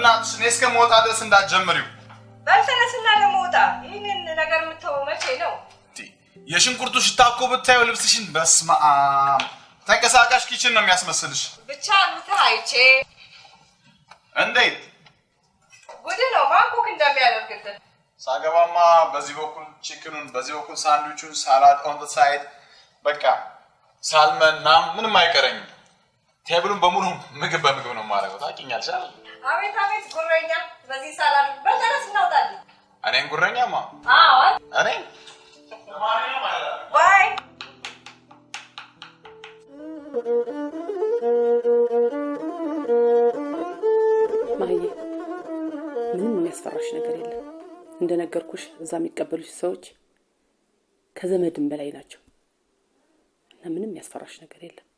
በእናትሽ እኔ እስከምወጣ ድረስ እንዳትጀምሪው በልተነስና ለሞታ ይሄንን ነገር የምትተው መቼ ነው የሽንኩርቱ ሽታ እኮ ብታዩ ልብስሽን በስመ አብ ተንቀሳቃሽ ኪችን ነው የሚያስመስልሽ ብቻ ምታይቼ እንዴት ጉድ ነው ማንኮክ እንደሚያደርግልን ሳገባማ በዚህ በኩል ቺክኑን በዚህ በኩል ሳንድዊቹን ሳላድ ኦን ዘ ሳይድ በቃ ሳልመን ምንም አይቀረኝም ቴብሉን በሙሉ ምግብ በምግብ ነው ማረጋው ታቂኛልሽ አይደል አቤት አቤት ጉረኛ በዚህ ሳላድ በተረስ እናውጣለን እኔን ጉረኛማ አዎ እኔ ባይ ማየ ምንም የሚያስፈራሽ ነገር የለም እንደነገርኩሽ እዛ የሚቀበሉሽ ሰዎች ከዘመድም በላይ ናቸው እና ምንም የሚያስፈራሽ ነገር የለም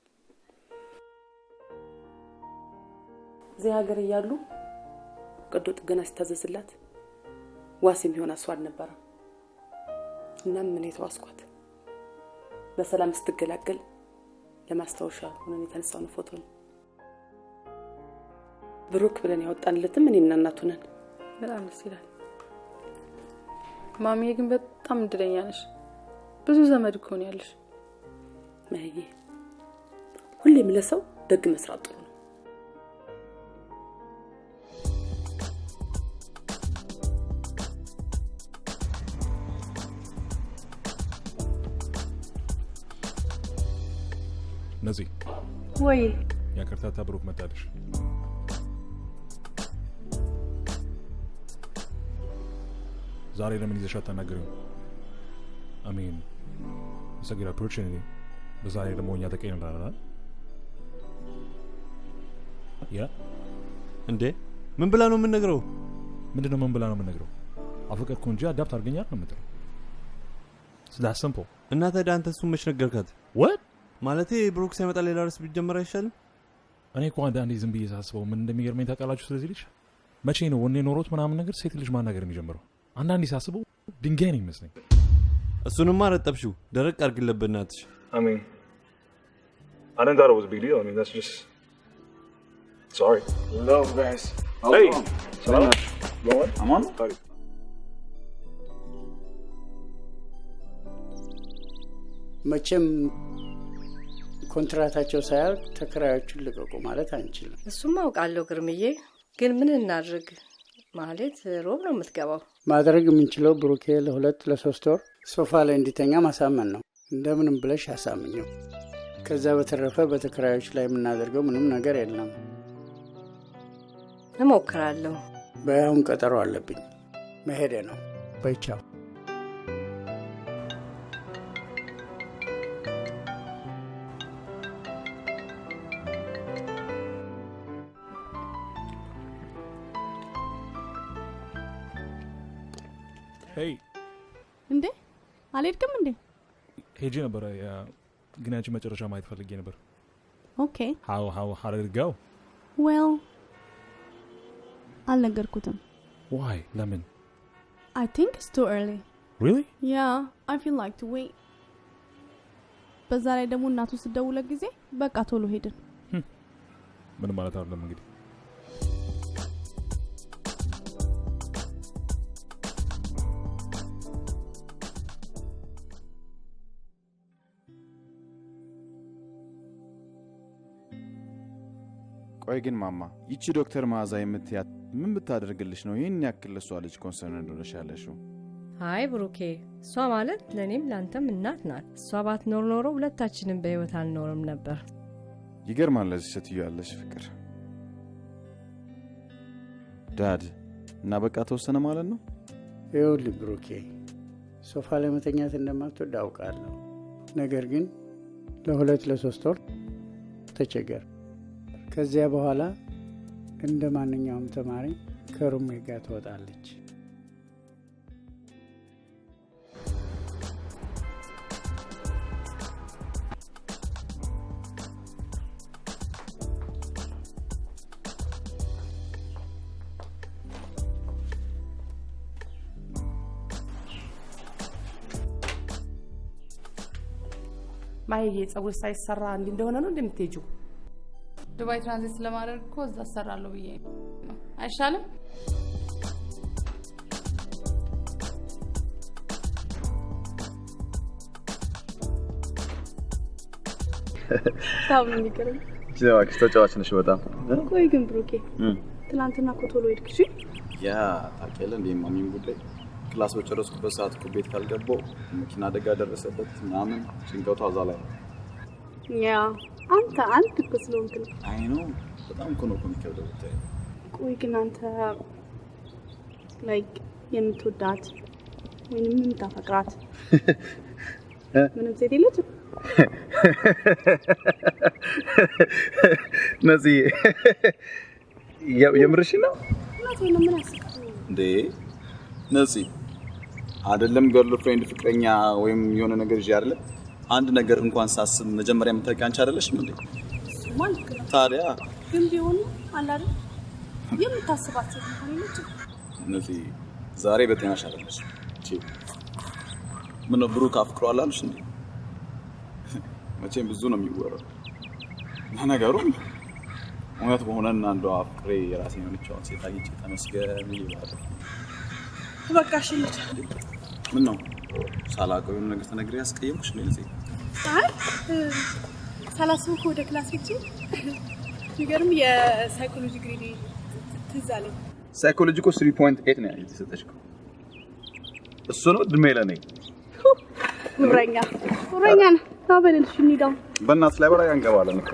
እዚህ ሀገር እያሉ ቀዶ ጥገና ሲታዘዝላት ዋስ የሚሆን አስዋድ ነበር እና ምን የተዋስኳት በሰላም ስትገላገል ለማስታወሻ ሆነን የተነሳው ፎቶ ነው ብሩክ ብለን ያወጣንለትም እኔና እናቱ ነን በጣም ደስ ይላል ማሚዬ ግን በጣም እድለኛ ነሽ ብዙ ዘመድ እኮ ነው ያለሽ ማዬ ሁሌም ለሰው ደግ መስራት ጥሩ ነው ነዚህ ወይ ያከርታታ ብሩክ መጣልሽ ዛሬ ለምን ይዘሻት ተናገሪው አሜን ሰግራ ኦፖርቹኒቲ በዛሬ ደግሞ እኛ ተቀየናልና ያ እንዴ ምን ብላ ነው የምንነግረው ምንድነው ምን ብላ ነው የምንነግረው አፈቀርኩ እንጂ አዳፕት አድርገኛል ነው የምትለው that's simple እና ታዲያ አንተ እሱን መች ነገርካት what ማለቴ ብሩክ ሳይመጣ ሌላ ርዕስ ቢጀመር አይሻልም እኔ እኮ አንዴ ዝም ብዬ ሳስበው ምን እንደሚገርመኝ ታውቃላችሁ ስለዚህ ልጅ መቼ ነው ወኔ ኖሮት ምናምን ነገር ሴት ልጅ ማናገር የሚጀምረው አንዳንዴ ሳስበው ድንጋይ ነው የሚመስለኝ እሱንማ ረጠብሽው ደረቅ አርግልህ በእናትሽ I mean I didn't thought it was a big deal I mean that's just sorry hello guys hey sorry what I'm on መቼም ኮንትራታቸው ሳያልቅ ተከራዮቹን ልቀቁ ማለት አንችልም እሱም አውቃለሁ ግርምዬ ግን ምን እናድርግ ማለት ሮብ ነው የምትገባው ማድረግ የምንችለው ብሩኬ ለ2 ለ3 ወር ሶፋ ላይ እንዲተኛ ማሳመን ነው እንደምንም ብለሽ አሳምኘው ከዛ በተረፈ በተከራዮች ላይ የምናደርገው ምንም ነገር የለም እሞክራለሁ በአሁን ቀጠሮ አለብኝ መሄዴ ነው በይቻው hey እንዴ አልሄድክም እንዴ ሄጄ ነበር ያ ግን አንቺ መጨረሻ ማየት ፈልጌ ነበር okay how did it go well አልነገርኩትም why lemon I think it's too early really yeah I feel like to wait በዛ ላይ ደግሞ እናቱ ስደውለ ጊዜ በቃ ቶሎ ሄድን ምን ማለት አይደለም እንግዲህ ቆይ ግን ማማ ይቺ ዶክተር ማዛ የምትያት ምን ብታደርግልሽ ነው ይሄን ያክል ለሷ ልጅ ኮንሰርን እንደሆነሻለሽው አይ ብሩኬ እሷ ማለት ለኔም ላንተም እናት ናት እሷ ባትኖር ኖሮ ሁለታችንም በህይወት አልኖርም ነበር ይገርማል ለዚህ ስትዩ ያለሽ ፍቅር ዳድ እና በቃ ተወሰነ ማለት ነው ይኸውልህ ብሩኬ ሶፋ ላይ መተኛት እንደማትወድ አውቃለሁ ነገር ግን ለ2 ለ3 ወር ተቸገር ከዚያ በኋላ እንደ ማንኛውም ተማሪ ከሩሜ ጋር ትወጣለች ማይዬ ጸጉር ሳይሰራ እንዴ እንደሆነ ነው እንደምትሄጂው ዱባይ ትራንዚት ለማድረግ እኮ እዛ ሰራለሁ ብዬ ነው አይሻልም? ታውን ንገረኝ። ጀዋክስ ተጫዋች ነሽ በጣም። ቆይ ግን ብሩኬ ትናንትና እኮ ቶሎ ሄድክሽ? ያ ታውቂያለሽ እንዴ ማሚን ጉዳይ ክላስ በጨረስኩበት ሰዓት እኮ ቤት ካልገባው መኪና አደጋ ደረሰበት ምናምን ጭንቀቷ እዛ ላይ ነው። ያ አንተ እኮ ስለሆንክ ነው። አይ ነው በጣም እኮ ነው የሚከብደው ብታይ። ቆይ ግን አንተ ላይክ የምትወዳት ወይንም የምታፈቅራት ምንም ሴት የለችም? ነፂ የምርሽ ነው ምን አስቀው እንዴ? ነፂ አይደለም ገርል ፍሬንድ ፍቅረኛ ወይም የሆነ ነገር ይዤ አይደለም አንድ ነገር እንኳን ሳስብ መጀመሪያ የምታውቂ አንቺ አይደለሽም እንዴ? ማለት ነው። ታዲያ ግን ቢሆን አለ አይደል የምታስባት ሴት እንኳን የለችም። ነፂ ዛሬ በጤናሽ አይደለሽ እቺ ምን ነው ብሩክ አፍቅሯል አልሽ እንዴ? መቼም ብዙ ነው የሚወራው ነገሩ። እውነት በሆነና አንዷ ፍቅሬ የራሴን የሆነችው ሴት አግኝቼ ተመስገን ይላል። በቃ እሺ ልጅ ምን ነው ሳላውቀው የሆነ ነገር ተነግሬ ያስቀየምኩሽ ነው ነፂ? አይ ሳላስበው እኮ ወደ ክላስ ሄጄ የሚገርም የሳይኮሎጂ ግሬድ ትዝ አለኝ። ሳይኮሎጂ እኮ 3.8 ነው የተሰጠሽው። እሱ ነው እድሜ ለኔ። ጉረኛ ነው። ታበልልሽ እንሂዳው። በእናትሽ ላይ በላይ አንገባለን እኮ።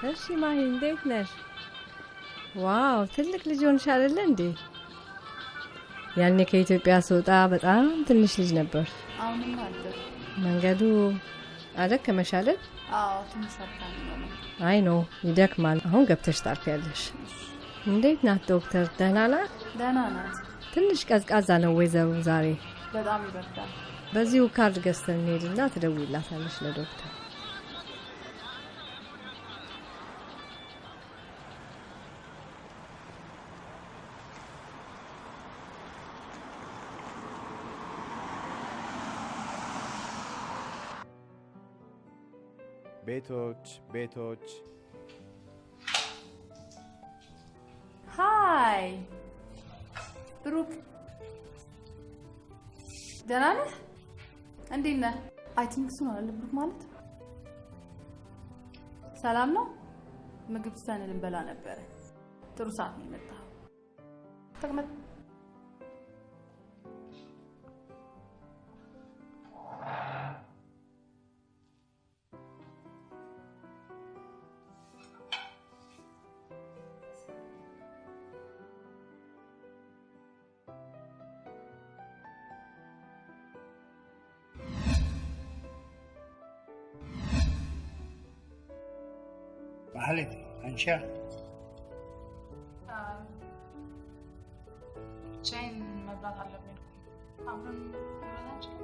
እሺ ማሂ እንዴት ነሽ? ዋው ትልቅ ልጅ ሆንሽ አይደለ እንዴ? ያኔ ከኢትዮጵያ ስወጣ በጣም ትንሽ ልጅ ነበር። አሁንም አለ። መንገዱ አደከመሽ አይደል? አዎ ትንሽ አድካሚ ነው። አይ ነው ይደክማል። አሁን ገብተሽ ታርፊያለሽ። እንዴት ናት ዶክተር? ደህና ናት? ደህና ናት። ትንሽ ቀዝቃዛ ነው ወይዘሩ ዛሬ። በጣም ይበርዳል። በዚሁ ካርድ ገዝተን እንሄድና ትደውይላታለሽ ለዶክተር። ቤቶች ሃይ ብሩክ ደህና ነህ? እንዴት ነህ? አይ ቲንክ እሱ ነው አይደል ብሩክ ማለት? ሰላም ነው? ምግብ ስተን ልንበላ ነበረ። ጥሩ ሰዓት ነው የመጣኸው። ተቀመጥ። ማለት አንቺ ቻይን መብላት አለብን። አብረን እንበላለን።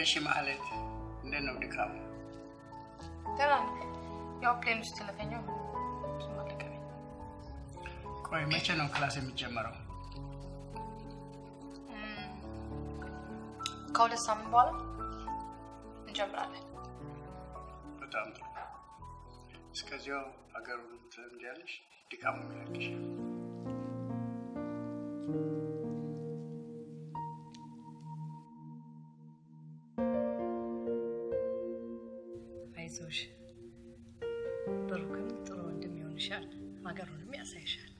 እሺ ማለት እንዴት ነው ድካሙ? ደህና ነኝ። ያው ፕሌን ውስጥ ስለተኛው ብዙም አልደከመኝም። ቆይ መቼ ነው ክላስ የሚጀመረው? ከሁለት ሳምንት በኋላ እንጀምራለን። በጣም ጥሩ። እስከዚያው ሀገሩን ትለምጃለሽ፣ ድካሙ ይለቅሻል። አይዞሽ ብሩክም ጥሩ ወንድም ይሆንሻል፣ ሀገሩንም ያሳይሻል።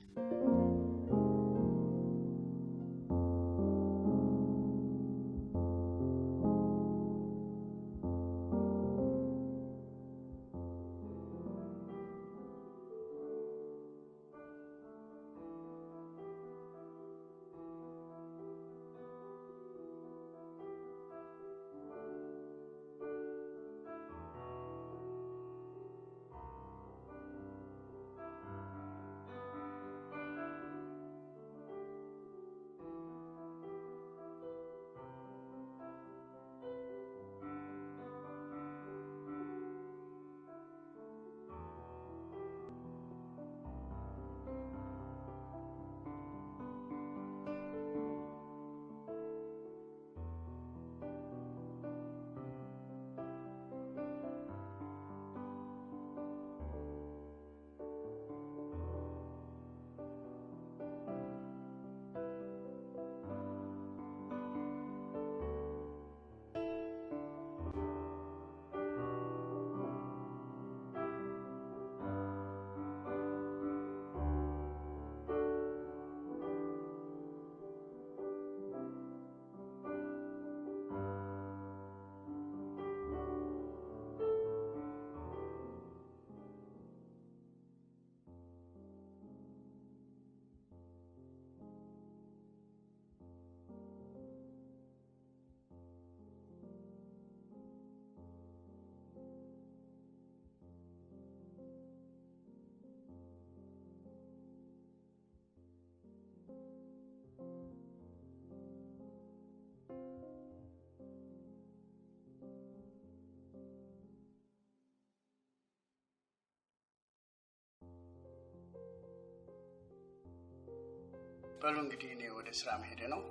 በሉ እንግዲህ እኔ ወደ ስራ መሄድ ነው።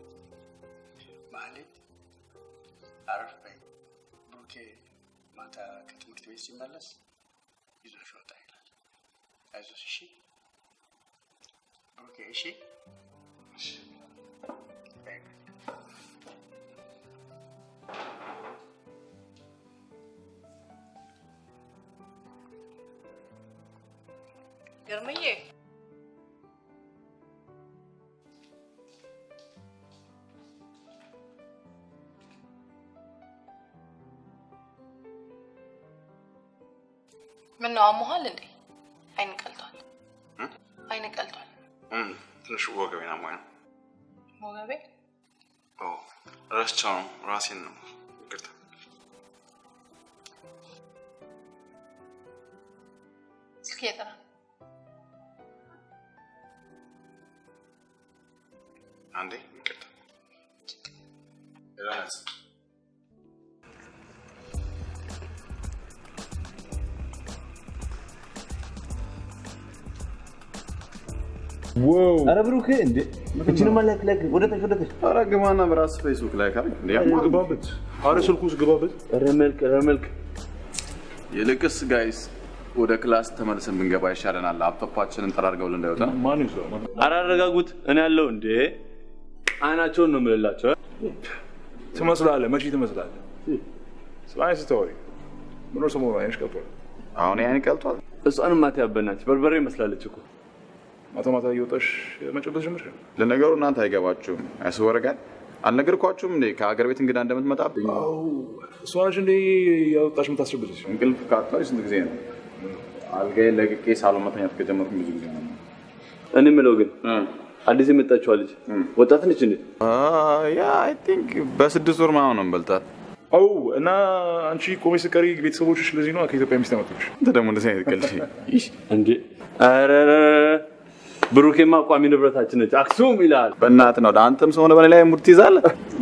ማለት አረፍ በይ። ብሩኬ ማታ ከትምህርት ቤት ሲመለስ ይዞሽ ወጣ ይላል። አይዞሽ እሺ ብሩኬ እሺ እሺ ግርምዬ ምን ነው አሞሃል እንዴ? አይን ቀልቷል። አይን ቀልቷል። ትንሽ ወገቤን አሞኝ ነው። ወገቤ? ረስቸው ነው ራሴን ነው። ይቅርታ። ስልክ የጠራ አንዴ ይቅርታ። ራስ አረ ብሩክ እንዴ እቺንማ ለክለክ ወደ ተፈደከ አረ ግባና በራስ ፌስቡክ ላይ ካል እንዴ ግባበት። አረ ስልኩስ ግባበት። ረመልክ ይልቅስ ጋይስ ወደ ክላስ ተመልሰን ብንገባ ይሻለናል። ላፕቶፓችንን ጠራርገውልን እንዳይወጣ ማን ይሰው አራረጋጉት። እኔ ያለው እንዴ አይናቸውን ነው የምልላቸው። ትመስላለህ። መቼ ትመስላለህ? ስላይስ ስቶሪ ምን ሰሞኑ አይንሽ ቀጥቷል። አሁን ያን ቀልቷል። እሷንም ማታያበናች በርበሬ መስላለች እኮ ማታ እየወጣሽ መጨበስ ጀምር። ለነገሩ እናንተ አይገባችሁም። አይስወረጋል አልነገርኳችሁም እንዴ ከሀገር ቤት እንግዳ እንደምትመጣብኝ? እሷንሽ እንዴ ያወጣሽ የምታስጨብጭሽ? እንቅልፍ ካጣሽ ስንት ጊዜ ነው? አልጋዬን ለቅቄ ሳሎን መተኛት ከጀመርኩኝ ብዙ ጊዜ ነው። እኔ የምለው ግን አዲስ የመጣችው ልጅ ወጣት ነች እንዴ? ያ አይ ቲንክ በ6 ወር ምናምን ነው የምበልጣት። አው እና አንቺ ቆሜ ስቀሪ ቤተሰቦችሽ ለዚህ ነው ከኢትዮጵያ ሚስት ያመጡልሽ? እንተ ደግሞ እንደዚህ አይነት ቀልድ እንዴ? አረ ብሩኬማ ቋሚ ንብረታችን ነች። አክሱም ይላል። በእናትህ ነው አንተም ሰው ነው በኔ ላይ ሙርት ይዛል።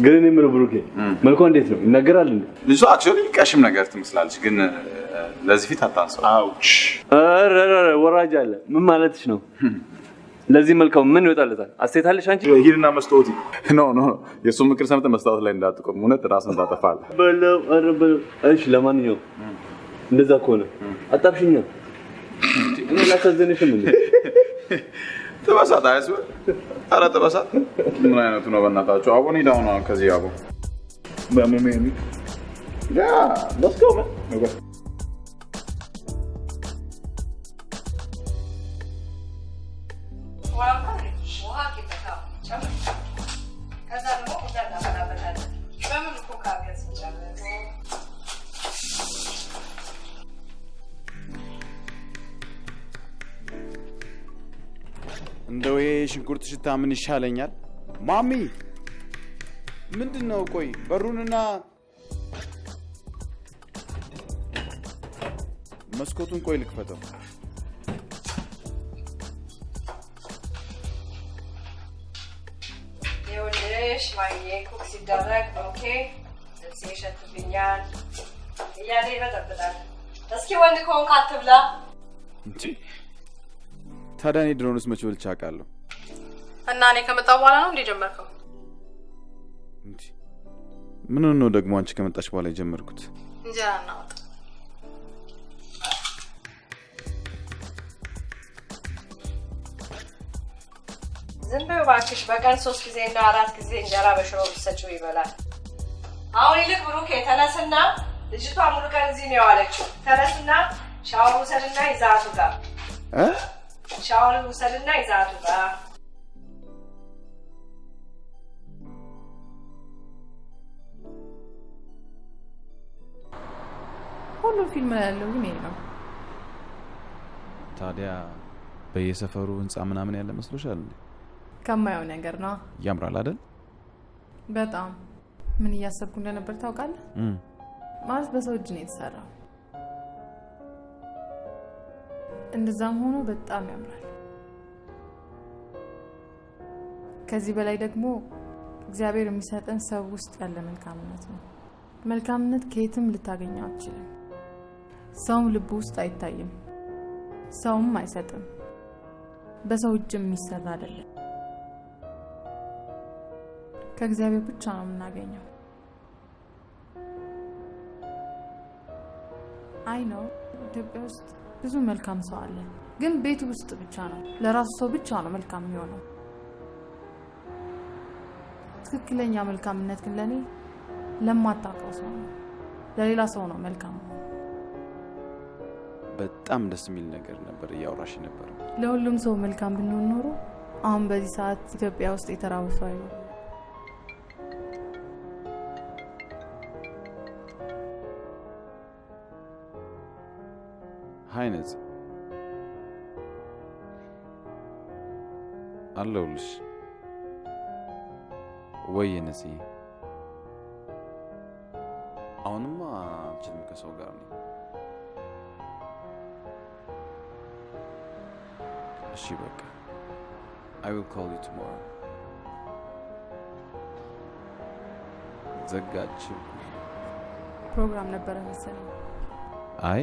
ግን እኔ የምለው ብሩኬ መልኳ እንዴት ነው ይነገራል እንዴ? ልጅቷ አክቹዋሊ ቀሽም ነገር ትመስላለች፣ ግን ለዚህ ፊት አታንሰው። አውች አረ ወራጅ አለ። ምን ማለትሽ ነው? ለዚህ መልካው ምን ይወጣለታል? አስተያየታለሽ አንቺ? ሂድና መስታወት ኖ የሱ ምክር ሰምተህ መስታወት ላይ እንዳትቆም። እውነት ራስን ታጠፋለህ። በለው አረበለው። እሺ ለማንኛውም እንደዛ ከሆነ አጣብሽኛ እኔ ላሳዘንሽም እንዴ? ተበሳት አይስወ አረ ተበሳት። ምን አይነቱ ነው በእናታችሁ? አሁን ሄዳው ነው ከዚህ ያው በመሜ ያ let's go man okay እንደው ሽንኩርት ሽታ ምን ይሻለኛል? ማሚ ምንድነው? ቆይ በሩንና መስኮቱን ቆይ ልክፈተው። ይኸውልሽ ማዬ ኩክ ሲደረግ ኦኬ እዚህ ይሸትብኛል እያለ ይበጠብጣል። እስኪ ወንድ ከሆንክ አትብላ እንጂ ታዲያ እኔ ድሮንስ መች በልቼ አውቃለሁ? እና እኔ ከመጣሁ በኋላ ነው እንዴ ጀመርከው? እንጂ ምን ነው ደግሞ አንቺ ከመጣሽ በኋላ የጀመርኩት? እንጀራ እናውጣ። ዝም በይው እባክሽ። በቀን 3 ጊዜ እና 4 ጊዜ እንጀራ በሽሮ ብትሰጪው ይበላል። አሁን ይልቅ ብሩክ ተነስና፣ ልጅቷ ሙሉ ቀን እዚህ ነው ያለችው። ተነስና ሻወር ውሰድና ይዛቱ ጋር ሻወር ውሰድና ይዛቱ ጋር ሁሉም ፊልም ላይ ያለው ግን ይሄ ነው። ታዲያ በየሰፈሩ ህንጻ ምናምን ያለ መስሎሻል እንዴ? ከማየው ነገር ነው። ያምራል አይደል? በጣም ምን እያሰብኩ እንደነበር ታውቃለህ? ማለት በሰው እጅ ነው የተሰራው። እንደዛም ሆኖ በጣም ያምራል። ከዚህ በላይ ደግሞ እግዚአብሔር የሚሰጠን ሰው ውስጥ ያለ መልካምነት ነው። መልካምነት ከየትም ልታገኘው አትችልም። ሰውም ልብ ውስጥ አይታይም፣ ሰውም አይሰጥም። በሰው እጅ የሚሰራ አይደለም። ከእግዚአብሔር ብቻ ነው የምናገኘው። አይ ነው ኢትዮጵያ ውስጥ ብዙ መልካም ሰው አለ፣ ግን ቤት ውስጥ ብቻ ነው ለራሱ ሰው ብቻ ነው መልካም የሚሆነው። ትክክለኛ መልካምነት ግን ለኔ ለማታውቀው ሰው ነው፣ ለሌላ ሰው ነው መልካም። በጣም ደስ የሚል ነገር ነበር እያወራሽ ነበር። ለሁሉም ሰው መልካም ብንሆን ኖሮ አሁን በዚህ ሰዓት ኢትዮጵያ ውስጥ የተራበ ሰው አይኖርም። ሃይነጽ አለሁልሽ ወይ ነፂ? አሁንማ አልችልም ከሰው ጋር ነኝ። እሺ በቃ I will call you tomorrow. ዘጋች። ፕሮግራም ነበረ መሰለኝ። አይ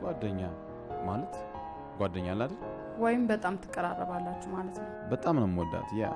ጓደኛ ማለት ጓደኛ አለ አይደል? ወይም በጣም ትቀራረባላችሁ ማለት ነው። በጣም ነው የምወዳት ያ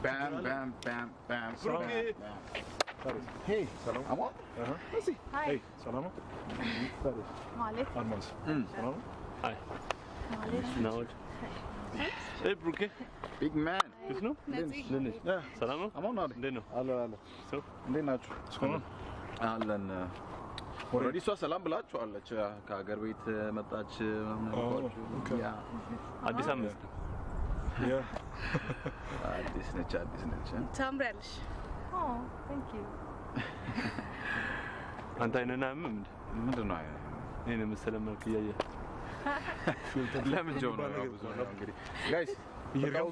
Bam, bam, bam, bam, bam. Hey, salam. Aman? Hi. Hey, salama. Malik. Almaz. Salama. Hi. Malik. Naud. Hey Brooke. Big man. Yes no? Nazi. Nene. Yeah. Salama? Aman abi. Deno. Hello, hello. So? እንዴት ናችሁ? ሰላም አለን። ኦልሬዲ እሷ ሰላም ብላችኋለች። ከሀገር ቤት መጣች ምናምን። ያ አዲስ አመት ያ አዲስ ነች፣ አዲስ ነች። ታምሪያለሽ። Oh, thank you. አንተ አይነና ምንድን ነው አይነ እኔ መሰለ መልክ ያየ ለምን ጆን ነው ብዙ ነው እንግዲህ ጋይስ ይሄው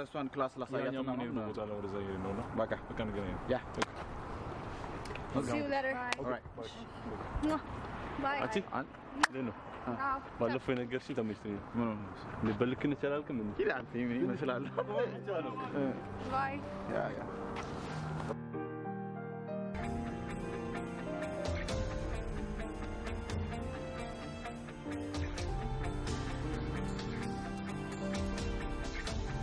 እሷን ክላስ ላሳያችሁ ነው ነው ቦታ ላይ ወደዛ ነው ነው በቃ በቃ ነገር ያ See you later. ኦልራይት Bye. አቺ ደኖ ባለፈው የነገርሽኝ ተመችቶኝ ምን ነው ልበልክን ይችላል ከምን ይላል ምን ይመስላል Bye. ያ ያ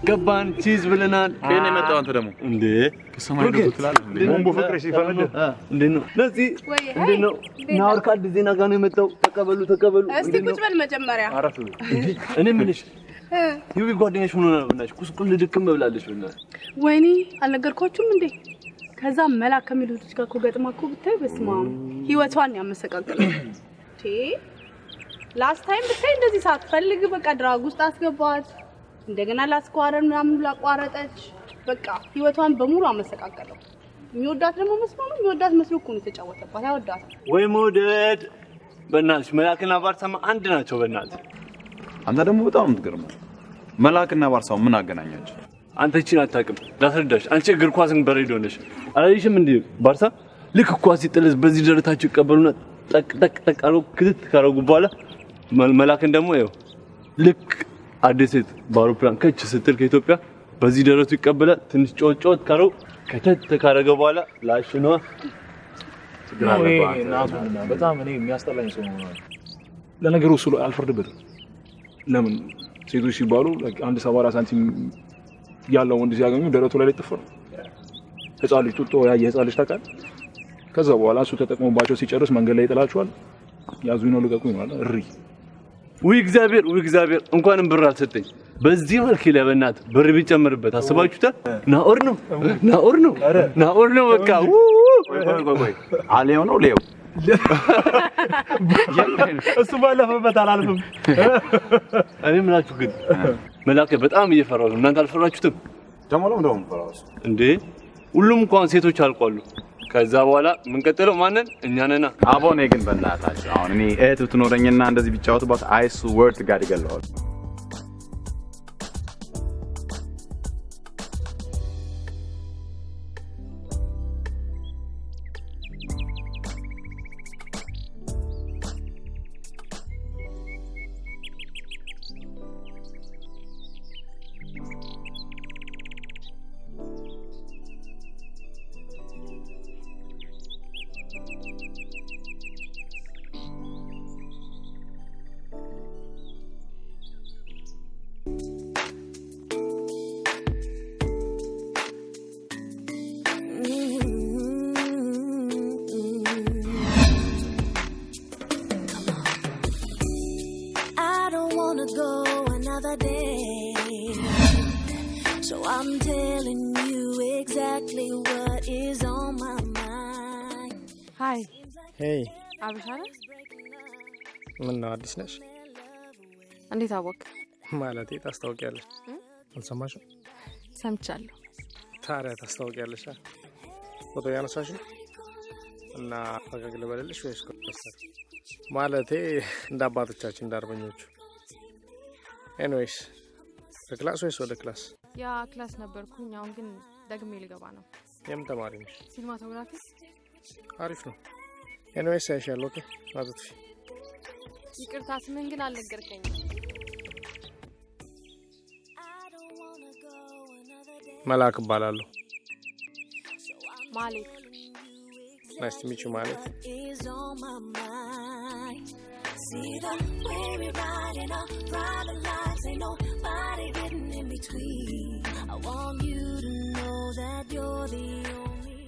ገባን ቺዝ ብለናል። ከኔ መጣው አንተ ደግሞ እንዴ ከሰማይ ነው ትላለህ እንዴ ቦምቦ ፍቅር ሲፈነዳ እንዴ ነው ለዚህ እንዴ ነው ናውር ካርድ ዜና ጋር ነው የመጣው። ተቀበሉ ተቀበሉ። እስቲ ቁጭ በል መጀመሪያ። አራፍ እኔ ምንሽ ይሁን ጓደኛሽ ሆኖ ነው ብናሽ ቁስቁል ድክም ብላለሽ ብናሽ ወይኔ አልነገርኳችሁም እንዴ? ከዛ መላክ ከሚሉት ጋር እኮ ገጥማ እኮ ብታይ በስማ ህይወቷን ያመሰቃቀለው። ላስት ታይም ብታይ እንደዚህ ሳትፈልግ በቃ ድራግ ውስጥ አስገባት። እንደገና ላስቋረን ምናምን ላቋረጠች። በቃ ህይወቷን በሙሉ አመሰቃቀለው። የሚወዳት ደግሞ መስሎ ነው የሚወዳት መስሎ እኮ ነው የተጫወተባት። ያወዳት ወይ መውደድ በእናትሽ መላክና ባርሳማ አንድ ናቸው። በእናትሽ አንተ ደግሞ በጣም የምትገርመው መላክና ባርሳው ምን አገናኛቸው? አንተ እቺን አታውቅም። ላስረዳሽ። አንቺ እግር ኳስን በሬዲዮ ነሽ አላየሽም እንዴ? ባርሳ ልክ ኳስ ሲጥልስ በዚህ ደረታቸው ይቀበሉና ጠቅ ጠቅ ጠቅ አለው ክትት ካረጉ በኋላ መላክን ደግሞ ይኸው ልክ አዲስ በአውሮፕላን ከች ስትል ከኢትዮጵያ በዚህ ደረቱ ይቀበላል። ትንሽ ጮጮት ካረው ከተት ካረገ በኋላ ላሽነዋ በጣም እኔ የሚያስጠላኝ ሰው ነው። ለነገሩ እሱ አልፈርድበትም። ለምን ሴቶች ሲባሉ አንድ 74 ሳንቲም ያለው ወንድ ሲያገኙ ደረቱ ላይ ጥፍር ህፃን ልጅ ጡጦ ያየ ህፃን ልጅ ታውቃለህ? ከዛ በኋላ እሱ ተጠቅሞባቸው ሲጨርስ መንገድ ላይ ይጥላቸዋል። ያዙኝ ነው ልቀቁኝ ነው አለ እሪ። ውይ እግዚአብሔር እንኳንም ብር አልሰጠኝ። በዚህ መልክ ለበናት ብር ቢጨምርበት አስባችሁታል? ናኦር ነው በቃ ቆይ አሌው ነው ሌው እሱ ባለፈበት አላልፍም። እኔ ምላችሁ ግን መላከ በጣም እየፈራው ነው። እናንተ አልፈራችሁትም? ደሞም ፈራውስ እንዴ ሁሉም እንኳን ሴቶች አልቋሉ። ከዛ በኋላ ምን ቀጥለው ማንን እኛ ነና አቦኔ ግን በእናታችሁ አሁን እኔ እህት ብትኖረኝና እንደዚህ ቢጫወቱባት አይስ ወርድ ጋር ይገለዋል። Hi. Hey. አብሻለ ምን ነው አዲስ ነሽ? እንዴት አወቅ? ማለቴ ታስታውቂያለሽ። አልሰማሽም? ሰምቻለሁ። ታዲያ ታስታውቂያለሽ? ፎቶ ያነሳሽ እና ፈገግ ልበልልሽ ወይስ ኮስተር? ማለቴ እንደ አባቶቻችን እንደ አርበኞቹ። ኤኒዌይስ ክላስ ወይስ ወደ ክላስ? ያ ክላስ ነበርኩኝ። አሁን ግን ደግሜ ልገባ ነው። የምን ተማሪ ነሽ? ሲኒማቶግራፊ። አሪፍ ነው። ኤኒዌይስ አይሻለሁ። ኦኬ አጥጥፊ። ይቅርታ ስምን ግን አልነገርከኝም። መላክ እባላለሁ። ማለት ናይስ ቱ ሚት ዩ ማለት See the way we ride in our private lives, ain't nobody getting in between. I want you to know that you're the only.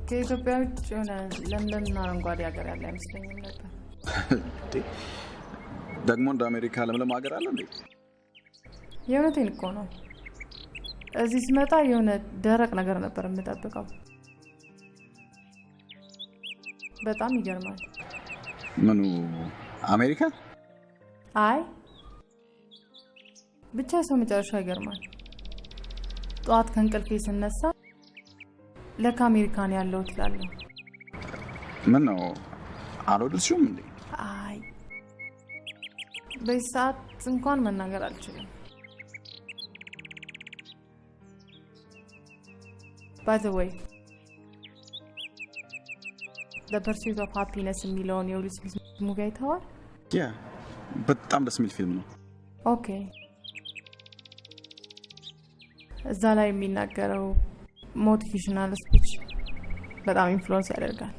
ከኢትዮጵያ ውጭ የሆነ ለምለምና አረንጓዴ ሀገር ያለ አይመስለኝም ነበር። ደግሞ እንደ አሜሪካ ለምለም ሀገር አለ እንዴ? የእውነቴን እኮ ነው። እዚህ ስመጣ የሆነ ደረቅ ነገር ነበር የምጠብቀው። በጣም ይገርማል። ምኑ አሜሪካ? አይ ብቻ ሰው መጨረሻ ይገርማል። ጠዋት ከእንቅልፌ ስነሳ ለካ አሜሪካን ያለው ትላለህ። ምን ነው አልወደድሽውም እንዴ? አይ በዚህ ሰዓት እንኳን መናገር አልችልም። By the way, The Pursuit of Happiness የሚለውን የዊል ስሚዝ ሙቪ አይተኸዋል? ያ በጣም ደስ የሚል ፊልም ነው። ኦኬ እዛ ላይ የሚናገረው ሞቲቬሽናል ስፒች በጣም ኢንፍሉዌንስ ያደርጋል።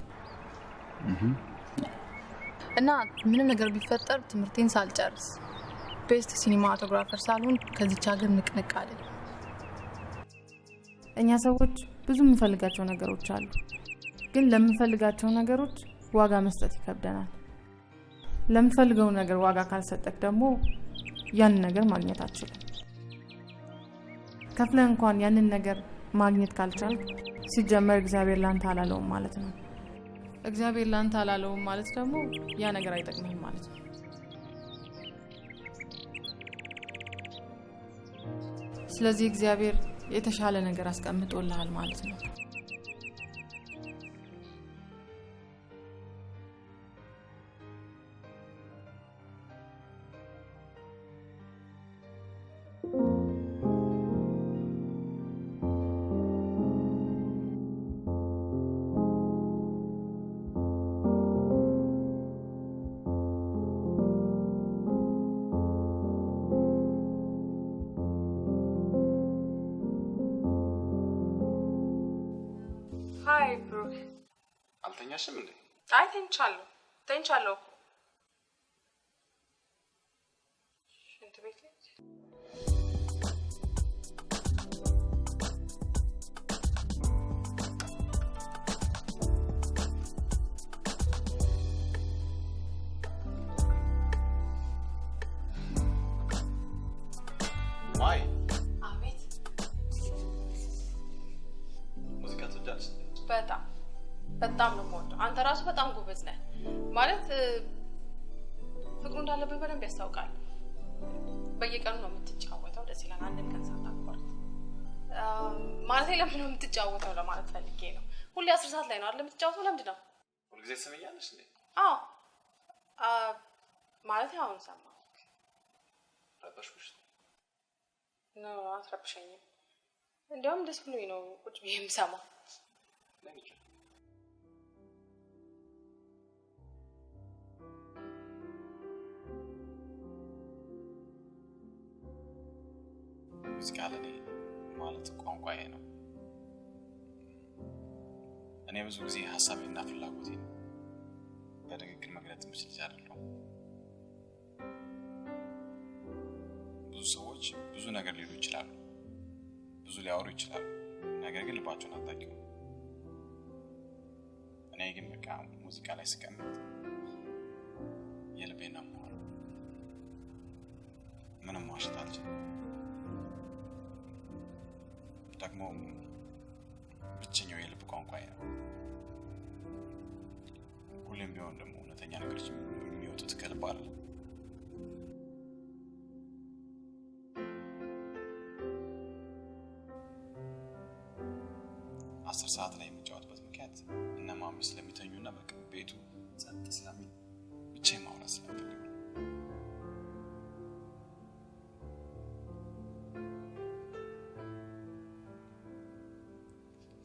እና ምንም ነገር ቢፈጠር ትምህርቴን ሳልጨርስ ቤስት ሲኒማቶግራፈር ሳልሆን ከዚች ሀገር ንቅንቅ አይደል። እኛ ሰዎች ብዙ የምንፈልጋቸው ነገሮች አሉ፣ ግን ለምንፈልጋቸው ነገሮች ዋጋ መስጠት ይከብደናል። ለምንፈልገው ነገር ዋጋ ካልሰጠክ ደግሞ ያንን ነገር ማግኘት አትችልም። ከፍለህ እንኳን ያንን ነገር ማግኘት ካልቻልክ ሲጀመር እግዚአብሔር ላንተ አላለውም ማለት ነው። እግዚአብሔር ላንተ አላለውም ማለት ደግሞ ያ ነገር አይጠቅምህም ማለት ነው። ስለዚህ እግዚአብሔር የተሻለ ነገር አስቀምጦልሃል ማለት ነው። አልተኛሽም እንዴ? አይ ተኝቻለሁ እኮ ሽንት ቤት ላይ ማይ አቤት ሙዚቃ ትወዳለሽ? በጣም ነው የምወደው። አንተ ራሱ በጣም ጎበዝ ነህ። ማለት ፍቅሩ እንዳለብህ በደንብ ያስታውቃል። በየቀኑ ነው የምትጫወተው። ደስ ይላል። አንድን ቀን ሳታቋርጥ ማለት ለምን ነው የምትጫወተው ለማለት ፈልጌ ነው። ሁሌ 10 ሰዓት ላይ ነው አይደል የምትጫወተው? ለምንድን ነው ሁልጊዜ ትሰማኛለሽ እንዴ? አዎ ማለት አሁን ሰማሁ። ረበሽኩሽ? ነው አትረብሸኝም። እንዲያውም ደስ ብሎኝ ነው ቁጭ ብዬ የምሰማው። ሙዚቃ ለኔ ማለት ቋንቋዬ ነው። እኔ ብዙ ጊዜ ሀሳቤና ፍላጎቴን በንግግር መግለጽ የምችል ልጅ አይደለሁም። ብዙ ሰዎች ብዙ ነገር ሊሉ ይችላሉ፣ ብዙ ሊያወሩ ይችላሉ፣ ነገር ግን ልባቸውን አታውቂውም። እኔ ግን በቃ ሙዚቃ ላይ ስቀምጥ የልቤን ነው የማወራው። ምንም ማሽት አልችልም። ደግሞ ብቸኛው የልብ ቋንቋዬ ነው። ሁሌም ቢሆን ደግሞ እውነተኛ ነገሮች የሚወጡት ከልብ አይደለም። አስር ሰዓት ላይ የምጫወትበት ምክንያት እነ ማሚ ስለሚተኙና በቃ ቤቱ ጸጥ ስለሚል ብቻዬን ማውራት ስለምፈልግ ነው።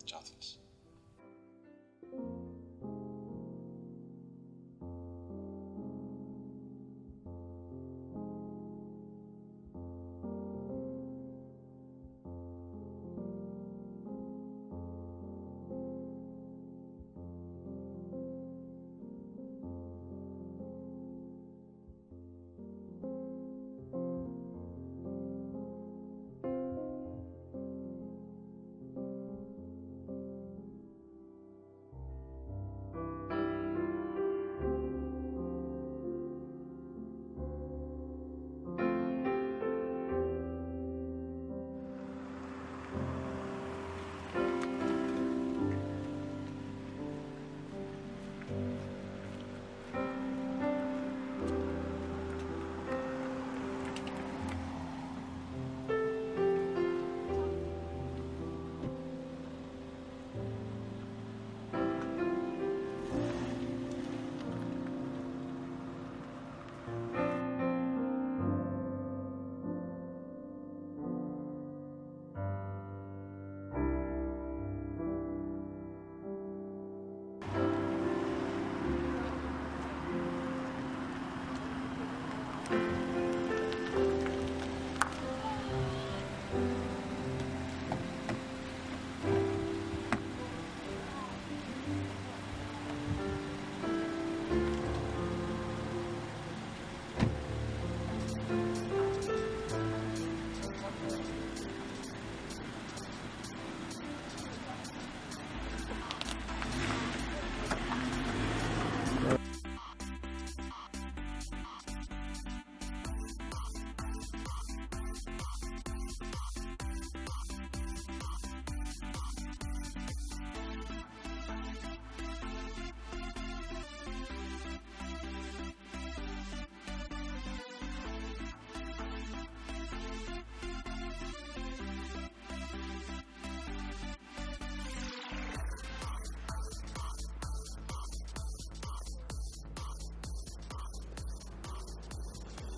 ጫትልሽ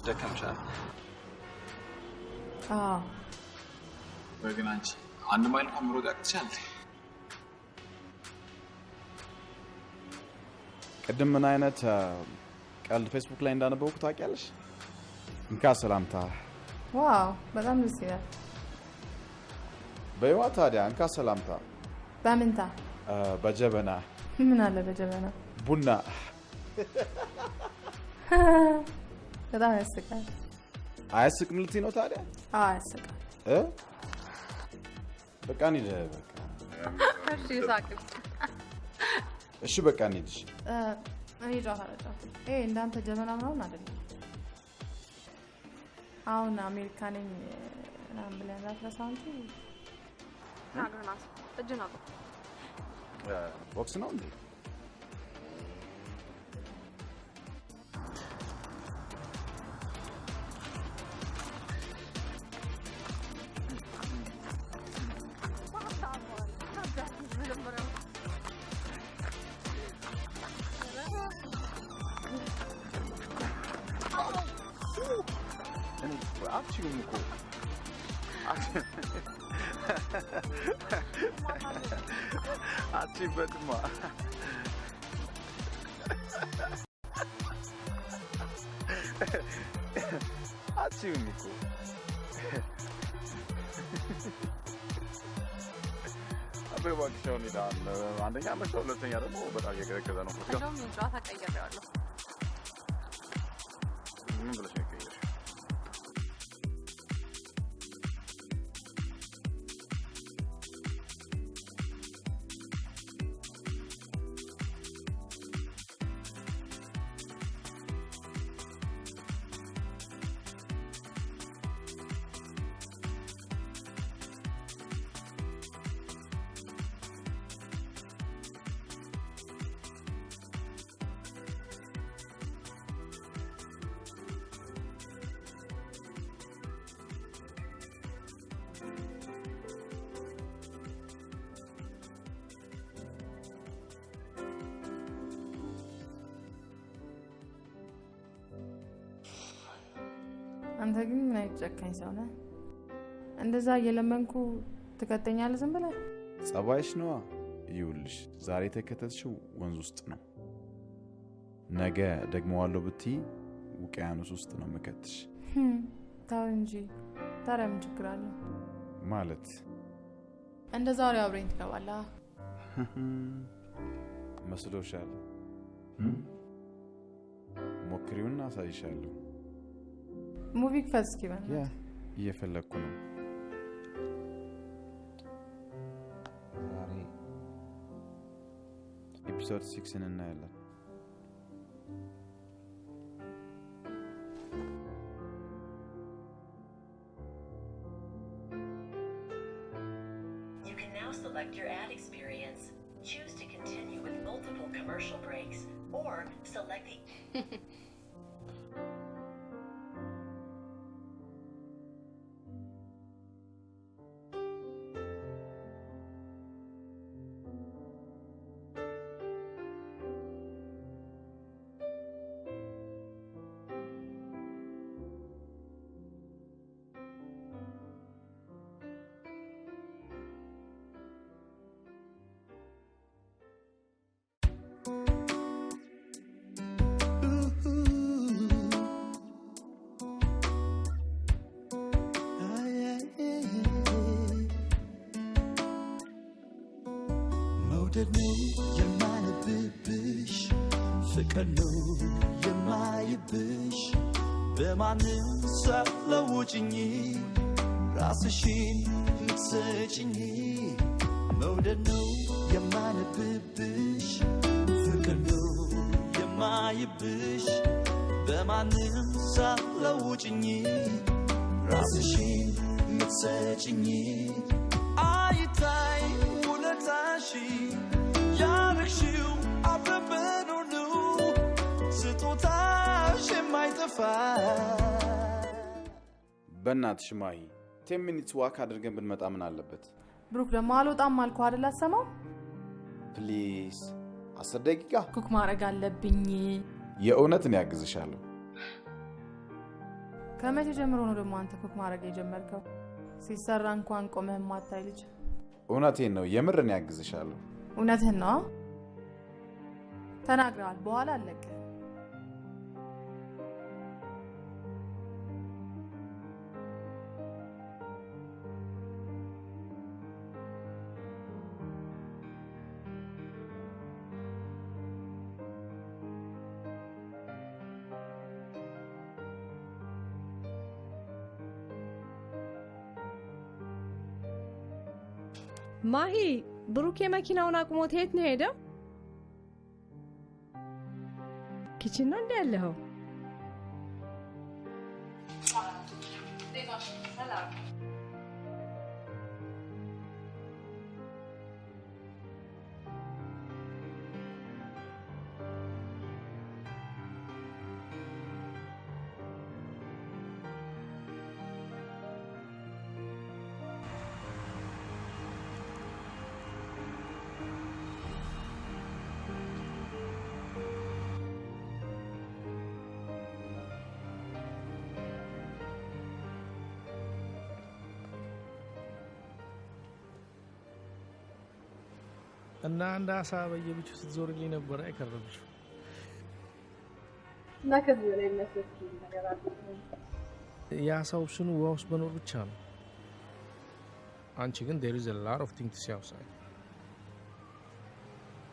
ደከምሻል? አዎ። በግን አንቺ አንድ ማይል እንኳን መሮጥ ያቅትሻል? ቅድም ምን አይነት ቀልድ ፌስቡክ ላይ እንዳነበብኩ ታውቂያለሽ? እንካ ሰላምታ። ዋው በጣም ደስ ይላል። በይዋ ታዲያ እንካ ሰላምታ። በምንታ? በጀበና ምን አለ በጀበና ቡና በጣም ያስቃል። አያስቅም ልትይ ነው ታዲያ? ያስቃል። በቃ እንሂድ በቃ። እሺ ሳቅ። እሺ በቃ እንሂድ። እኔ ጫፋለሁ። እንዳንተ ጀበና ምናምን አይደለም። አሁን አሜሪካ ነኝ ምናምን ብለህ እንዳትረሳው እንጂ ናግናስ እጅና ቦክስ ነው እንዴ? አትችሉም እኮ አትችይበትማ። አትችይም እኮ እባክሽ አሁን ሄዳ አንደኛ መሸ፣ ሁለተኛ ደግሞ በጣም እየቀዘቀዘ ነው። እንደውም ጨዋታ ቀይሬዋለሁ። ምን ብለሽ ነው የቀየርሽው? አንተ ግን ምን አይጨካኝ ሰው ነህ? እንደዛ እየለመንኩ ትከተኛለህ ዝም ብለህ? ጸባይሽ ነዋ። ይኸውልሽ ዛሬ ተከተልሽው ወንዝ ውስጥ ነው፣ ነገ ደግመዋለሁ ብትይ ውቅያኖስ ውስጥ ነው የምከትሽ። ታው እንጂ ታዲያ ምን ችግር አለ? ማለት እንደ ዛሬው አብረኝ ትገባለህ መስሎሻል? ሞክሪውና አሳይሻለሁ። ሙቪ ክፈት እስኪ በል። እየፈለኩ ነው። ዛሬ ኤፒሶድ 6 እናያለን። You can now select your ad experience. Choose to continue with multiple commercial breaks or select the መውደድ ነው የማነብብሽ፣ ፍቅር ነው የማይብሽ፣ በማንም ሳትለውጭኝ ራስሽን ምትሰጭኝ። መውደድ ነው የማነብብሽ፣ ፍቅር ነው የማይብሽ፣ በማንም ሳትለውጭኝ ራስሽን ምትሰጭኝ። አይታይ ውለታሽ ያረግሽው አብረን ነው ስጦታሽ የማይጠፋ። በእናትሽ ማሂ 10 ሚኒትስ ዋክ አድርገን ብንመጣ ምን አለበት? ብሩክ ደግሞ አልወጣም አልኩህ አይደል? አሰማው ፕሊዝ 10 ደቂቃ ኩክ ማድረግ አለብኝ። የእውነት ነው ያግዝሻለሁ። ከመቼ ጀምሮ ነው ደግሞ አንተ ኩክ ማድረግ የጀመርከው? ሲሰራ እንኳን ቆመህ ማታይ ልጅ። እውነቴን ነው፣ የምር ነው ያግዝሻለሁ። እውነትህን ነው ተናግረሃል። በኋላ አለቀ። ማሂ ብሩኬ መኪናውን አቁሞት የት ነው ሄደው? ኪችን ነው እንደ ያለው? ሰላም እና አንድ አሳ በየብቹ ስትዞርልኝ ነበር አይከረብሽ እና ከዚህ በላይ የሚያስደስት ነገር አለ? የአሳው ኦፕሽኑ ውሃ ውስጥ መኖር ብቻ ነው። አንቺ ግን there is a lot of things to see outside።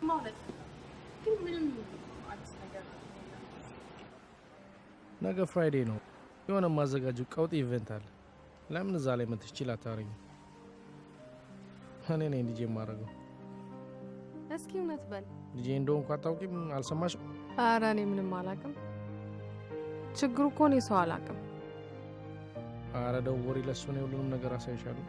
ማለት ግን ምንም አዲስ ነገር ነገ ፍራይዴ ነው። የሆነ ማዘጋጀው ቀውጢ ኢቨንት አለ። ለምን እዛ ላይ መጥተሽ ችላ ታረኝ? እኔ ነኝ ዲጄ ማረገው። እስኪ እውነት በል ዲጄ እንደሆንኩ አታውቂም? አልሰማሽም? ኧረ እኔ ምንም አላውቅም። ችግሩ እኮ እኔ ሰው አላውቅም። ኧረ ደውሪ፣ ለእሱ ነው ሁሉንም ነገር አሳይሻለሁ።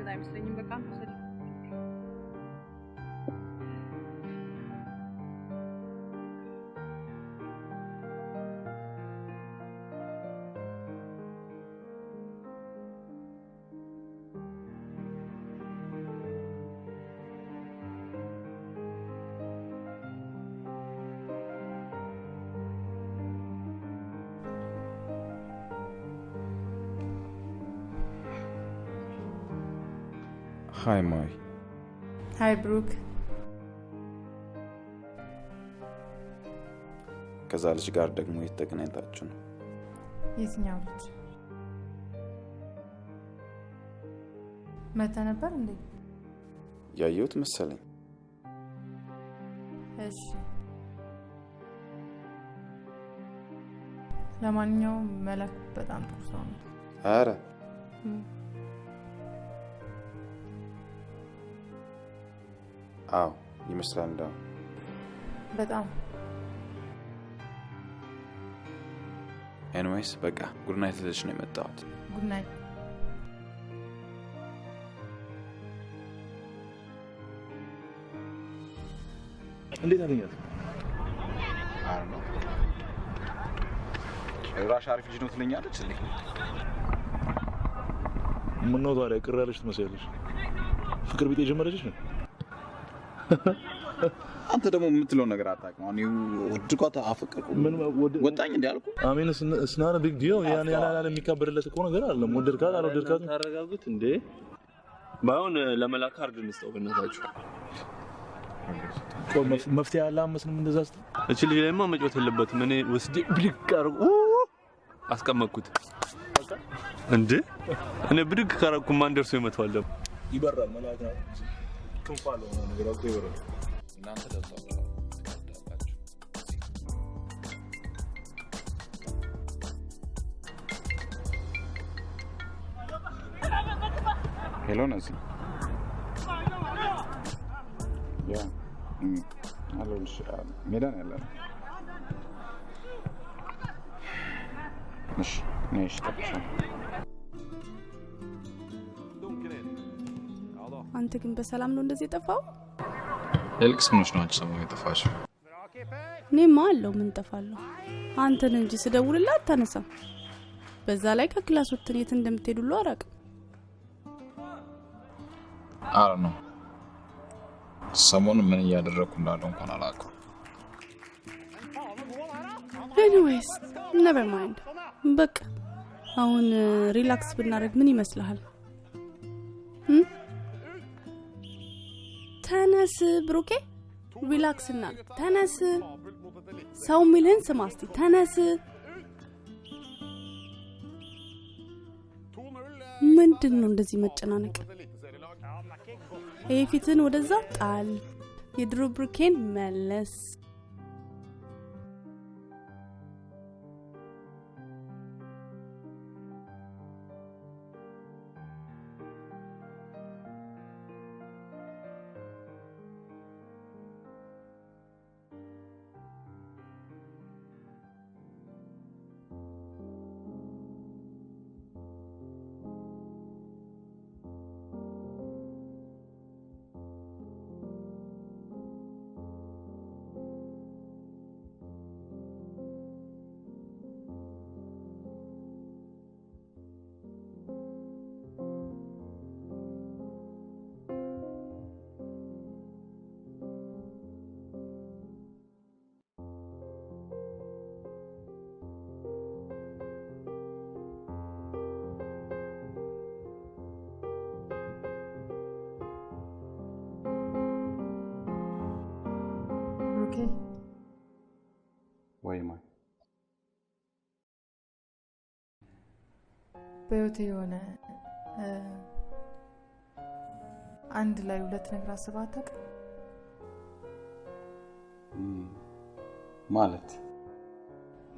አይመስለኝም። በቃ ወሰድ Hi, Mai. Hi, Brooke. ከዛ ልጅ ጋር ደግሞ የተገናኝታችሁ ነው? የትኛው ልጅ? መታ ነበር እንዴ? ያየሁት መሰለኝ። እሺ። ለማንኛውም መላክ በጣም ጥሩ ሰው ነው። ኧረ አዎ ይመስላል። እንደው በጣም ኤኒዌይስ በቃ ጉድ ናይት ልልሽ ነው የመጣሁት። ጉድ ናይት። እንዴት አገኛት? አይ ነው ራሽ አሪፍ ልጅ ነው ትለኛለች እንዴ? ምን ነው ታዲያ ቅር ያለሽ ትመስያለሽ? ፍቅር ቢጤ ጀመረችሽ ነው? አንተ ደግሞ የምትለው ነገር አታውቅም። አሁን ወድቋት አፈቀርኩ ምን ወጣኝ እንዴ አልኩ። አሜን ስናረ ቢግ ዲል ያን ያላለ የሚከበርለት እኮ ነገር አለ። ወደድካት አልወደድካት ታረጋጉት እንዴ? ባይሆን ለመላክ ካርድ እንስጠው በእናታችሁ። መፍትሄ ያለ አመስንም እንደዛ ስት እቺ ልጅ ላይማ መጮት የለበትም። እኔ ወስጄ ብድግ አርጉ አስቀመጥኩት እንዴ። እኔ ብድግ ካረኩ ማን ደርሶ ይመታዋል? ይበራል መላክ ነው ክንፋለው ነገር አውቆ ይበራል። እናንተ ደርሳችሁ ሄሎ ነዚ ያ አሎልሽ ሜዳን ያለ እሺ ነሽ ተቀሽ አንተ ግን በሰላም ነው እንደዚህ የጠፋው? ኤልክስ ምንሽ ነው አንቺ ሰሞኑን የጠፋሽው? እኔማ አለው ምን ጠፋለሁ? አንተን እንጂ ስደውልላት አታነሳም። በዛ ላይ ከክላስ ወጥተን የት እንደምትሄዱሉ አራቅ። አረ ነው ሰሞኑን ምን እያደረኩ እንዳለው እንኳን አላውቅም። Anyways, never mind. በቃ አሁን ሪላክስ ብናደርግ ምን ይመስልሃል? ተነስ ብሩኬ፣ ሪላክስ እናድርግ። ተነስ፣ ሰው ሚልህን ስማ እስቲ። ተነስ። ምንድነው እንደዚህ መጨናነቅ? ፊትን ወደዛ ጣል። የድሮ ብሩኬን መለስ። ወይማ በህይወቴ የሆነ አንድ ላይ ሁለት ነገር አስበህ አታውቅም?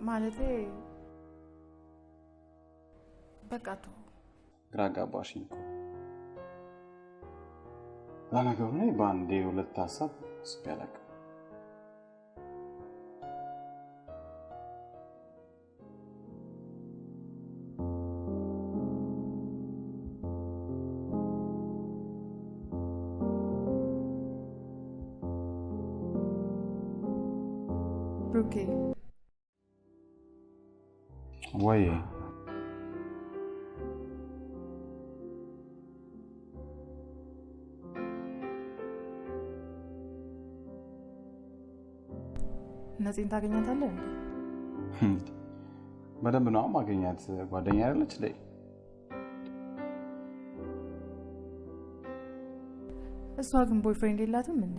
ማለቴ በቃ ግራ ጋባሽኝ እኮ። ለነገሩ ላይ በአንዴ ሁለት ሀሳብ አስቤ አላውቅም። ብሩኬ ወይ ነፂን ታገኛታለህ እንዴ? በደንብ ነው ማገኛት። ጓደኛ አይደለች ላይ እሷ ግን ቦይፍሬንድ የላትም እንዴ?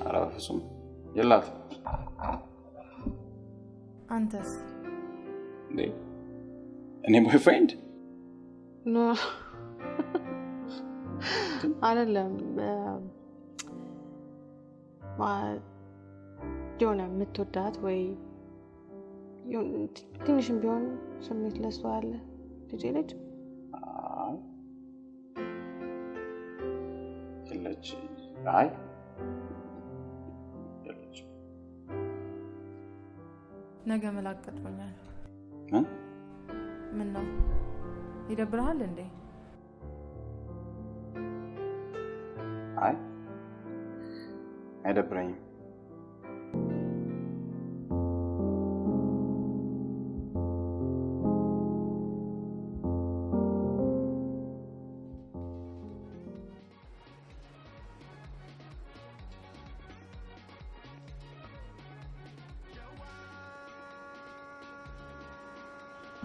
ኧረ በፍጹም የላትም። አንተስ? እኔ ቦይፍሬንድ ኖ አይደለም። የሆነ የምትወዳት ወይ ትንሽም ቢሆን ስሜት ለሷ አለ ልጅ የለች። አይ የለች። ነገ መላቀጥኛል። ምን ነው ይደብርሃል እንዴ? አይ አይደብረኝም።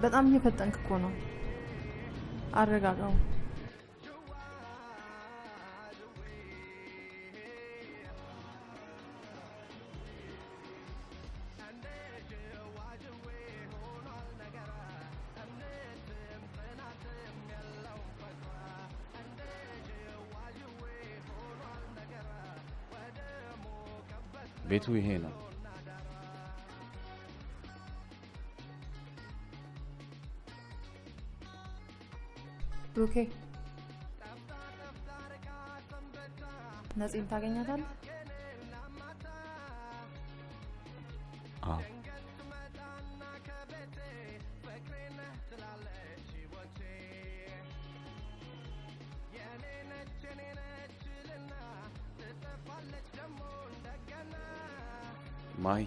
በጣም እየፈጠንክ እኮ ነው። አረጋጋው። ቤቱ ይሄ ነው። ብሩኬ ነፂን ታገኛታለህ? ማይ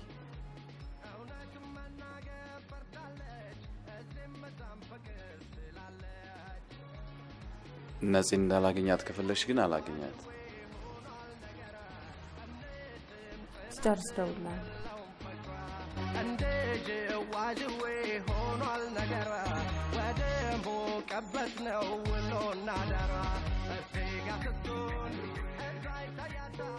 ነፂን እንዳላገኛት ከፈለሽ ግን አላገኛት። ስጨርስ ደውላለሁ። እንደ ጅዋጅዌ ሆኗል ነገሯ ወደ ሞቀበት ነው ውሎና ዳሯ እዚህ ጋር ስትሆን እዛ ይታያታል።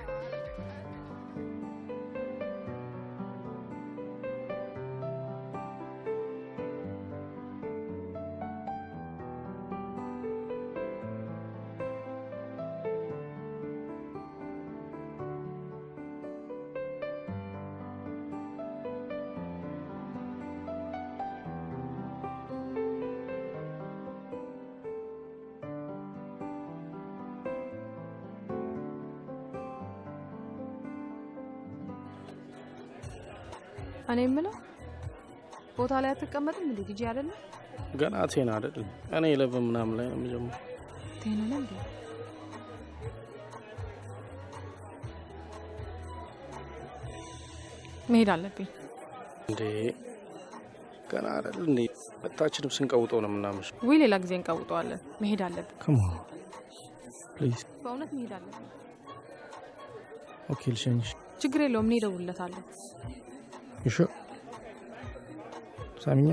እኔ የምለው ቦታ ላይ አትቀመጥም እንዴ? ዲጂ አይደለ? ገና ቴና አይደል? እኔ ለብ ምናምን ላይ ነው የምጀምረው። ቴና ነው እንዴ? መሄድ አለብኝ እንዴ? ገና አይደል እንዴ? ሁለታችንም ስንቀውጠው ነው የምናመሸው። ወይ ሌላ ጊዜ እንቀውጠዋለን። መሄድ አለብኝ። ካም ኦን ፕሊዝ። በእውነት መሄድ አለብኝ። ኦኬ ልሸኝሽ። ችግር የለውም። እኔ እደውልለታለሁ። ይሾ ሳሚኛ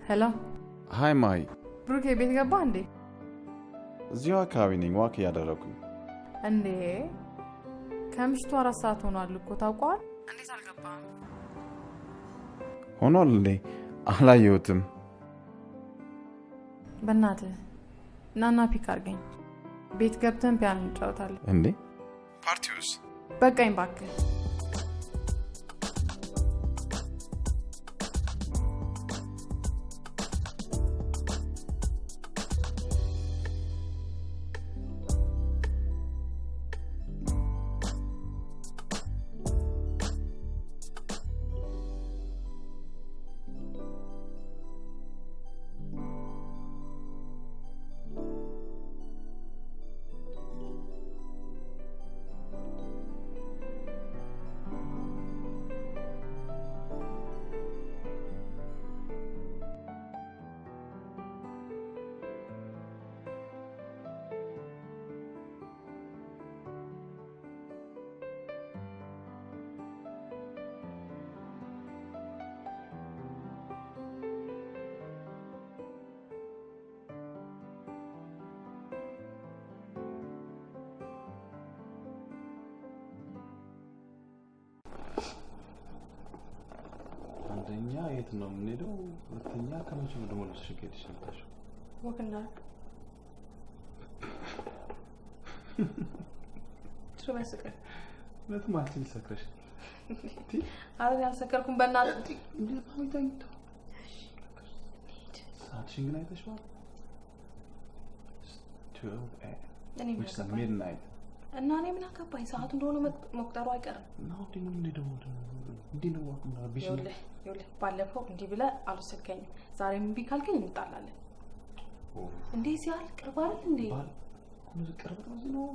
ሄሎ ሃይ ማይ፣ ብሩኬ ቤት ገባ እንዴ? እዚሁ አካባቢ ነኝ፣ ዋክ እያደረኩኝ። እንዴ ከምሽቱ 4 ሰዓት ሆኗል እኮ ታውቀዋል። እንዴት አልገባም? ሆኗል እንዴ? አላየሁትም። በእናትህ ናና ፒክ አድርገኝ። ቤት ገብተን ፒያኖ እንጫወታለን። እንዴ ፓርቲውስ? በቃኝ እባክህ። አንደኛ የት ነው የምንሄደው? ሁለተኛ ከመቼ ነው ደግሞ ልብስሽ ከሄድሽ የመጣሽው? ወክና ትበስቀ ለት ማለት ይሰክረሽ። አረ ያልሰከርኩም በእናትህ እንዴ ባይታኝ ተው። ሳትሽን ግን አይተሽዋል? 12 እኔ ምን አገባኝ? ሚድናይት እና እኔ ምን አገባኝ? ሰዓቱ እንደሆነ መቁጠሩ አይቀርም። ነው ደግሞ እንዴው እንዴ ነው ዋክ ነው ቢሽ ነው። ይኸውልህ ባለፈው እንዲህ ብለህ አልወሰድከኝም። ዛሬም እምቢ ካልከኝ እንጣላለን። እንዴ ሲያል ቅርብ አይደል እንዴ? ምን ቅርብ ነው?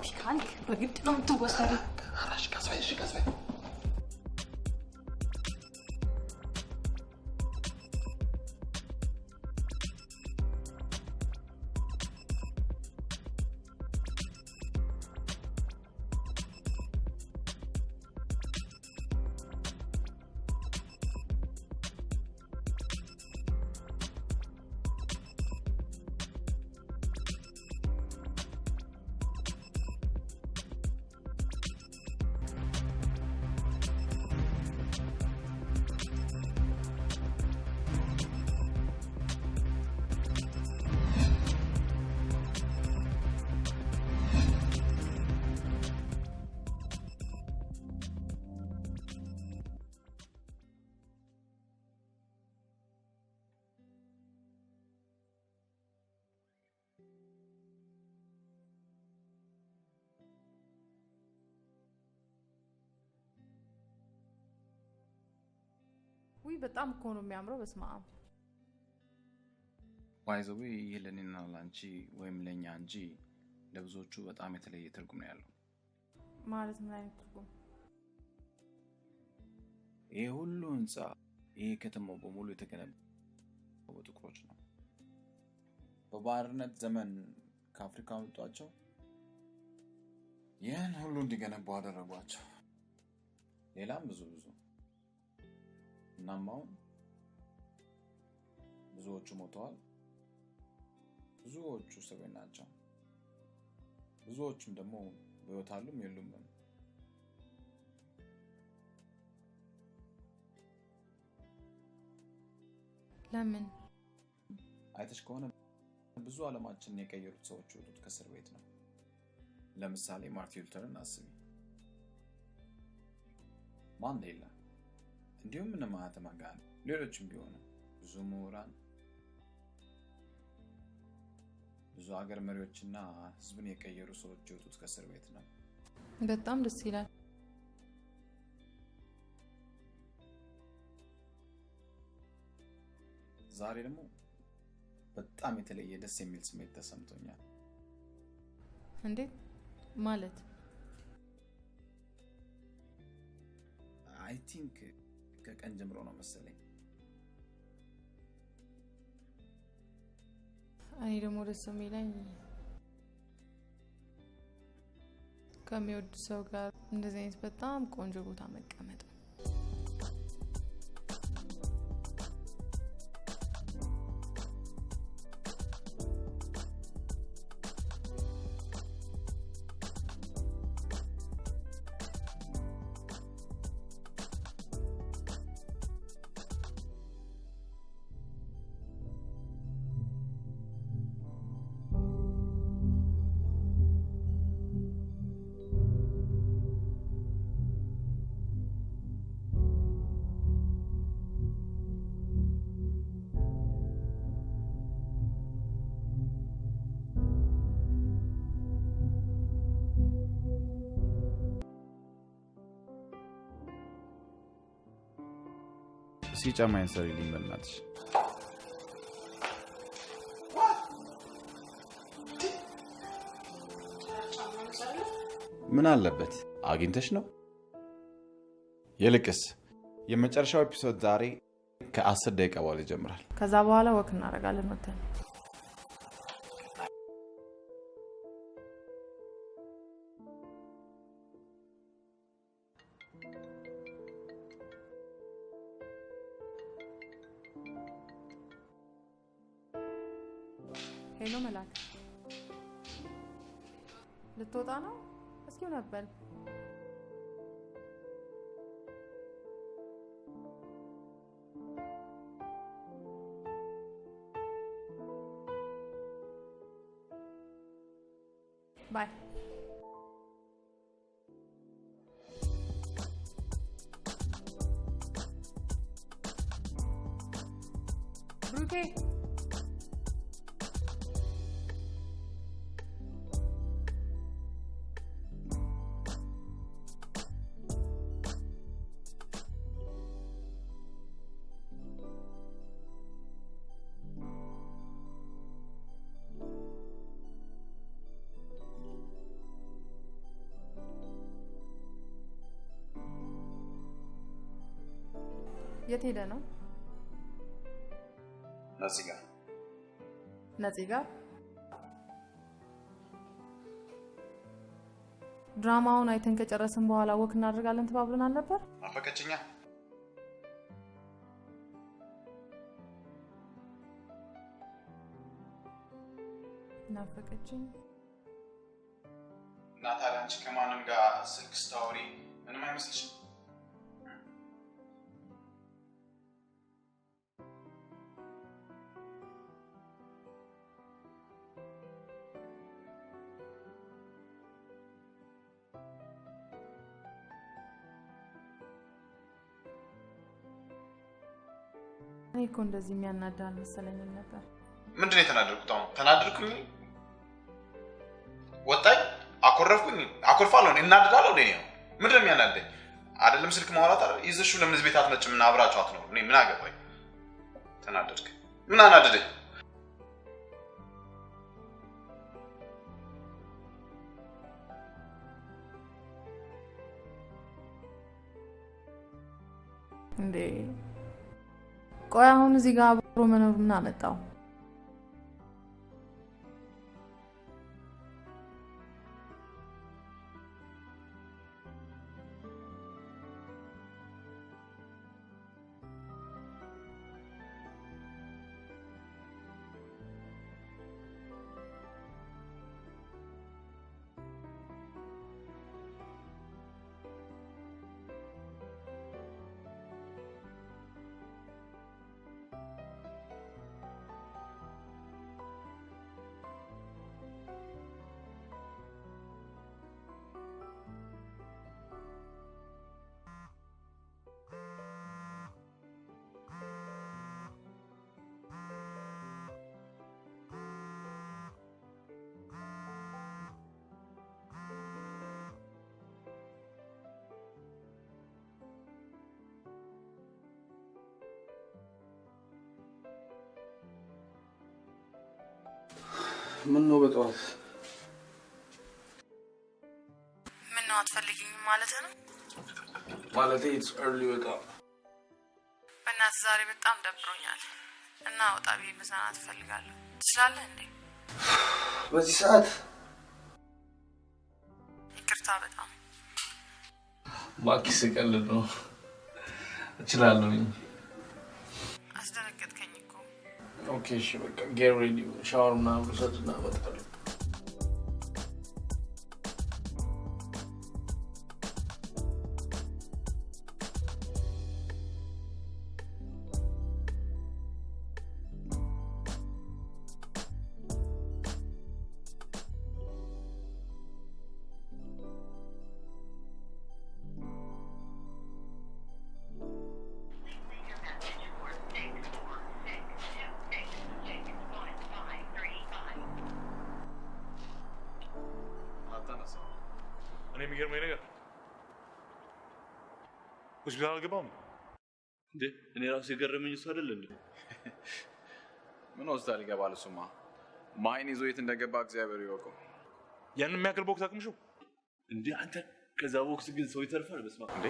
ቢካል በግድ ነው የምትወሰደው። አራሽ ካስፋይ ውይ በጣም እኮ ነው የሚያምረው። በስመ አብ ባይዘው ይሄ ለኔና ላንቺ ወይም ለኛ እንጂ ለብዙዎቹ በጣም የተለየ ትርጉም ነው ያለው። ማለት ምን አይነት ትርጉም? ይሄ ሁሉ ህንጻ ይሄ ከተማው በሙሉ የተገነባው በጥቁሮች ነው። በባርነት ዘመን ከአፍሪካ ወጣቸው ያን ሁሉ እንዲገነቡ አደረጓቸው። ሌላም ብዙ እናም አሁን ብዙዎቹ ሞተዋል። ብዙዎቹ ሰዎች ናቸው። ብዙዎቹም ደግሞ በህይወት አሉም የሉም። ለምን? አይተሽ ከሆነ ብዙ ዓለማችንን የቀየሩት ሰዎች ወጡት ከእስር ቤት ነው። ለምሳሌ ማርቲን ሉተርን አስቢ፣ ማንዴላ፣ እንዲሁም እነ ማህተማ ጋንዲ፣ ሌሎችም ቢሆኑ ብዙ ምሁራን፣ ብዙ ሀገር መሪዎችና ህዝብን የቀየሩ ሰዎች ወጡት ከእስር ቤት ነው። በጣም ደስ ይላል። ዛሬ ደግሞ በጣም የተለየ ደስ የሚል ስሜት ተሰምቶኛል። እንዴት ማለት? አይ ቲንክ ከቀን ጀምሮ ነው መሰለኝ። እኔ ደግሞ ደስ የሚለኝ ከሚወድ ሰው ጋር እንደዚህ አይነት በጣም ቆንጆ ቦታ መቀመጥ ነው። ሲጫማኝ ሰሪልኝ በእናትሽ። ምን አለበት አግኝተሽ ነው? ይልቅስ የመጨረሻው ኤፒሶድ ዛሬ ከ10 ደቂቃ በኋላ ይጀምራል። ከዛ በኋላ ወክ እናደርጋለን መተን። ሄሎ መላክ፣ ልትወጣ ነው? እስኪ ነበር ባይ። ብሩኬ የት ሄደ ነው? ነፂ ጋር ድራማውን አይተን ከጨረስን በኋላ ወክ እናደርጋለን ተባብለናል ነበር። አፈቀችኛ። ናፈቀችኝ። እና ታዲያ አንቺ ከማንም ጋር ስልክ ስታወሪ ምንም አይመስልሽም? እኔ እኮ እንደዚህ የሚያናዳል መሰለኝም ነበር። ምንድን ነው የተናደድኩት? አሁን ተናደድኩኝ? ወጣኝ? አኮረፍኩኝ? አኮርፋለሁ? እናደዳለሁ? እንዴ ነው ምንድን ነው የሚያናደኝ? አይደለም ስልክ ማውራት አይደል? ይዘሽው ለምን እዚህ ቤት አትመጭም እና አብራችሁ አትኖሩ? እኔ ምን አገባኝ? ተናደድክ? ምን አናደደኝ? እንዴ ቆይ አሁን እዚህ ጋር አብሮ መኖር ምን አመጣው? ምን ነው በጠዋት ምን ነው አትፈልጊኝም ማለት ነው? ማለቴ it's early wake up በእናትህ ዛሬ በጣም ደብሮኛል እና ወጣ ብዬ መዝናናት እፈልጋለሁ። ትችላለህ እንዴ? በዚህ ሰዓት? ይቅርታ በጣም ማኪስ ቀልድ ነው። እችላለሁ። አስደነገጥከኝ እኮ። ኦኬ እሺ በቃ get ready ሻወር ምናምን ልውሰድና እመጣለሁ። እኔ የሚገርመኝ ነገር ሆስፒታል አልገባም እንዴ? እኔ ራሴ የገረመኝ እሱ አይደል እንዴ? ምን ሆስፒታል ይገባል? እሱማ ማይን ይዞ የት እንደገባ እግዚአብሔር ይወቀው። ያንን የሚያክል ቦክስ አቅምሽው እንዴ? አንተ ከዛ ቦክስ ግን ሰው ይተርፋል። በስማ እንዴ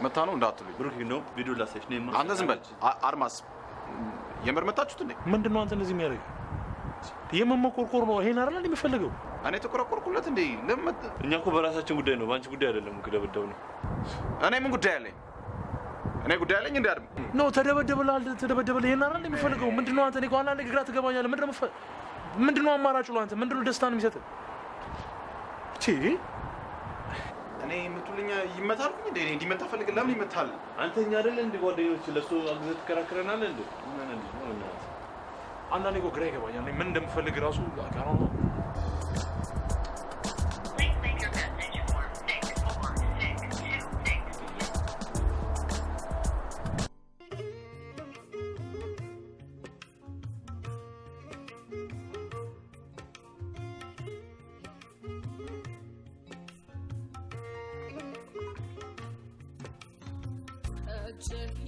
መታ ነው እንዳትሉኝ። ብሩክ ነው ቪዲዮ ላሳይሽ ነው። አንተ ዝም በል አርማስ። የምር መታችሁት እንዴ? ምንድነው አንተ እንደዚህ የሚያደርግ? የመመቆርቆር ነው ይሄን አይደል የሚፈልገው? እኔ ተቆረቆርኩለት እንዴ? ለምን? እኛ እኮ በራሳችን ጉዳይ ነው፣ ባንቺ ጉዳይ አይደለም። ከደበደው ነው። እኔ ምን ጉዳይ አለኝ? እኔ ጉዳይ አለኝ እንዴ? አይደል ነው ተደበደበል ይሄን አይደል የሚፈልገው? ምንድነው አንተ? እኔ ጓና ላይ ግራ ትገባኛለህ። ምንድነው አማራጩ? አንተ ምንድነው ደስታን የሚሰጥ? እቺ እኔ የምትሉኛ ይመታልኩኝ እንዴ? እኔ እንዲመታ ፈልግ። ለምን ይመታል? አንተኛ አይደል እንዴ? ጓደኞች ለሱ አግዘት ተከራክረናል እንዴ? አንዳንዴ እኮ ግራ ይገባኛል። ምን እንደምፈልግ ራሱ አቃራው ነው።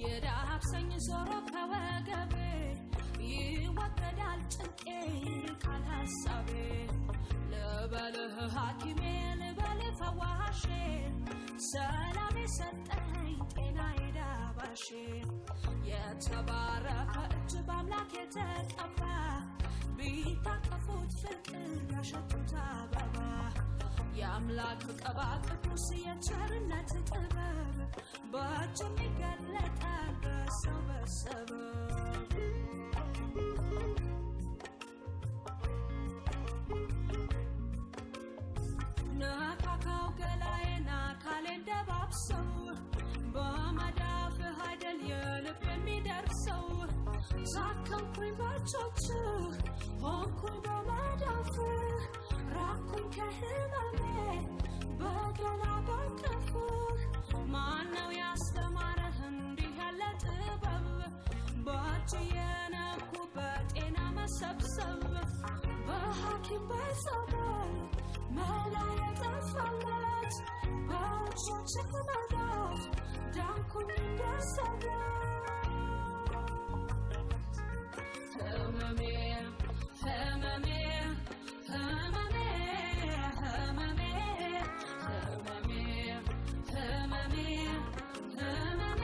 የዳብሰኝ ዞሮ ከወገቤ ይወገዳል ጭንቄ ይርቃል ሀሳቤ ልበልህ ሐኪሜ ልበልህ ፈዋሼ ሰላም የሰጠኝ ጤናዬ ዳባሼ የተባረከ እጅ በአምላክ የተቀባ ቢታቀፉት ፍቅር ያሸቱት አበባ የአምላክ ቀባ ቅዱስ የቸርነት ጥበብ በእጅም ይገለጣል በሰው በሰበብ ነካካው ገላዬን አካሌን ደባብሰው በመዳፍህ አይደል የልብ የሚደርሰው ሳከምኩኝ በእጆችህ ሆንኩኝ በመዳፍህ ራኩኝ ከህመሜ በገላ በቀፍህ ማነው ያስተማረህ እንዲህ ያለ ጥበብ በእጅ የነኩ በጤና መሰብሰብ በሐኪም በጸበል መላ የጠፋለት በእጆችህ መዳፍ ዳንኩኝ እንደሰበት ህመሜ ህመሜ ህመሜ ህመሜ ህመሜ ህመሜ ህመሜ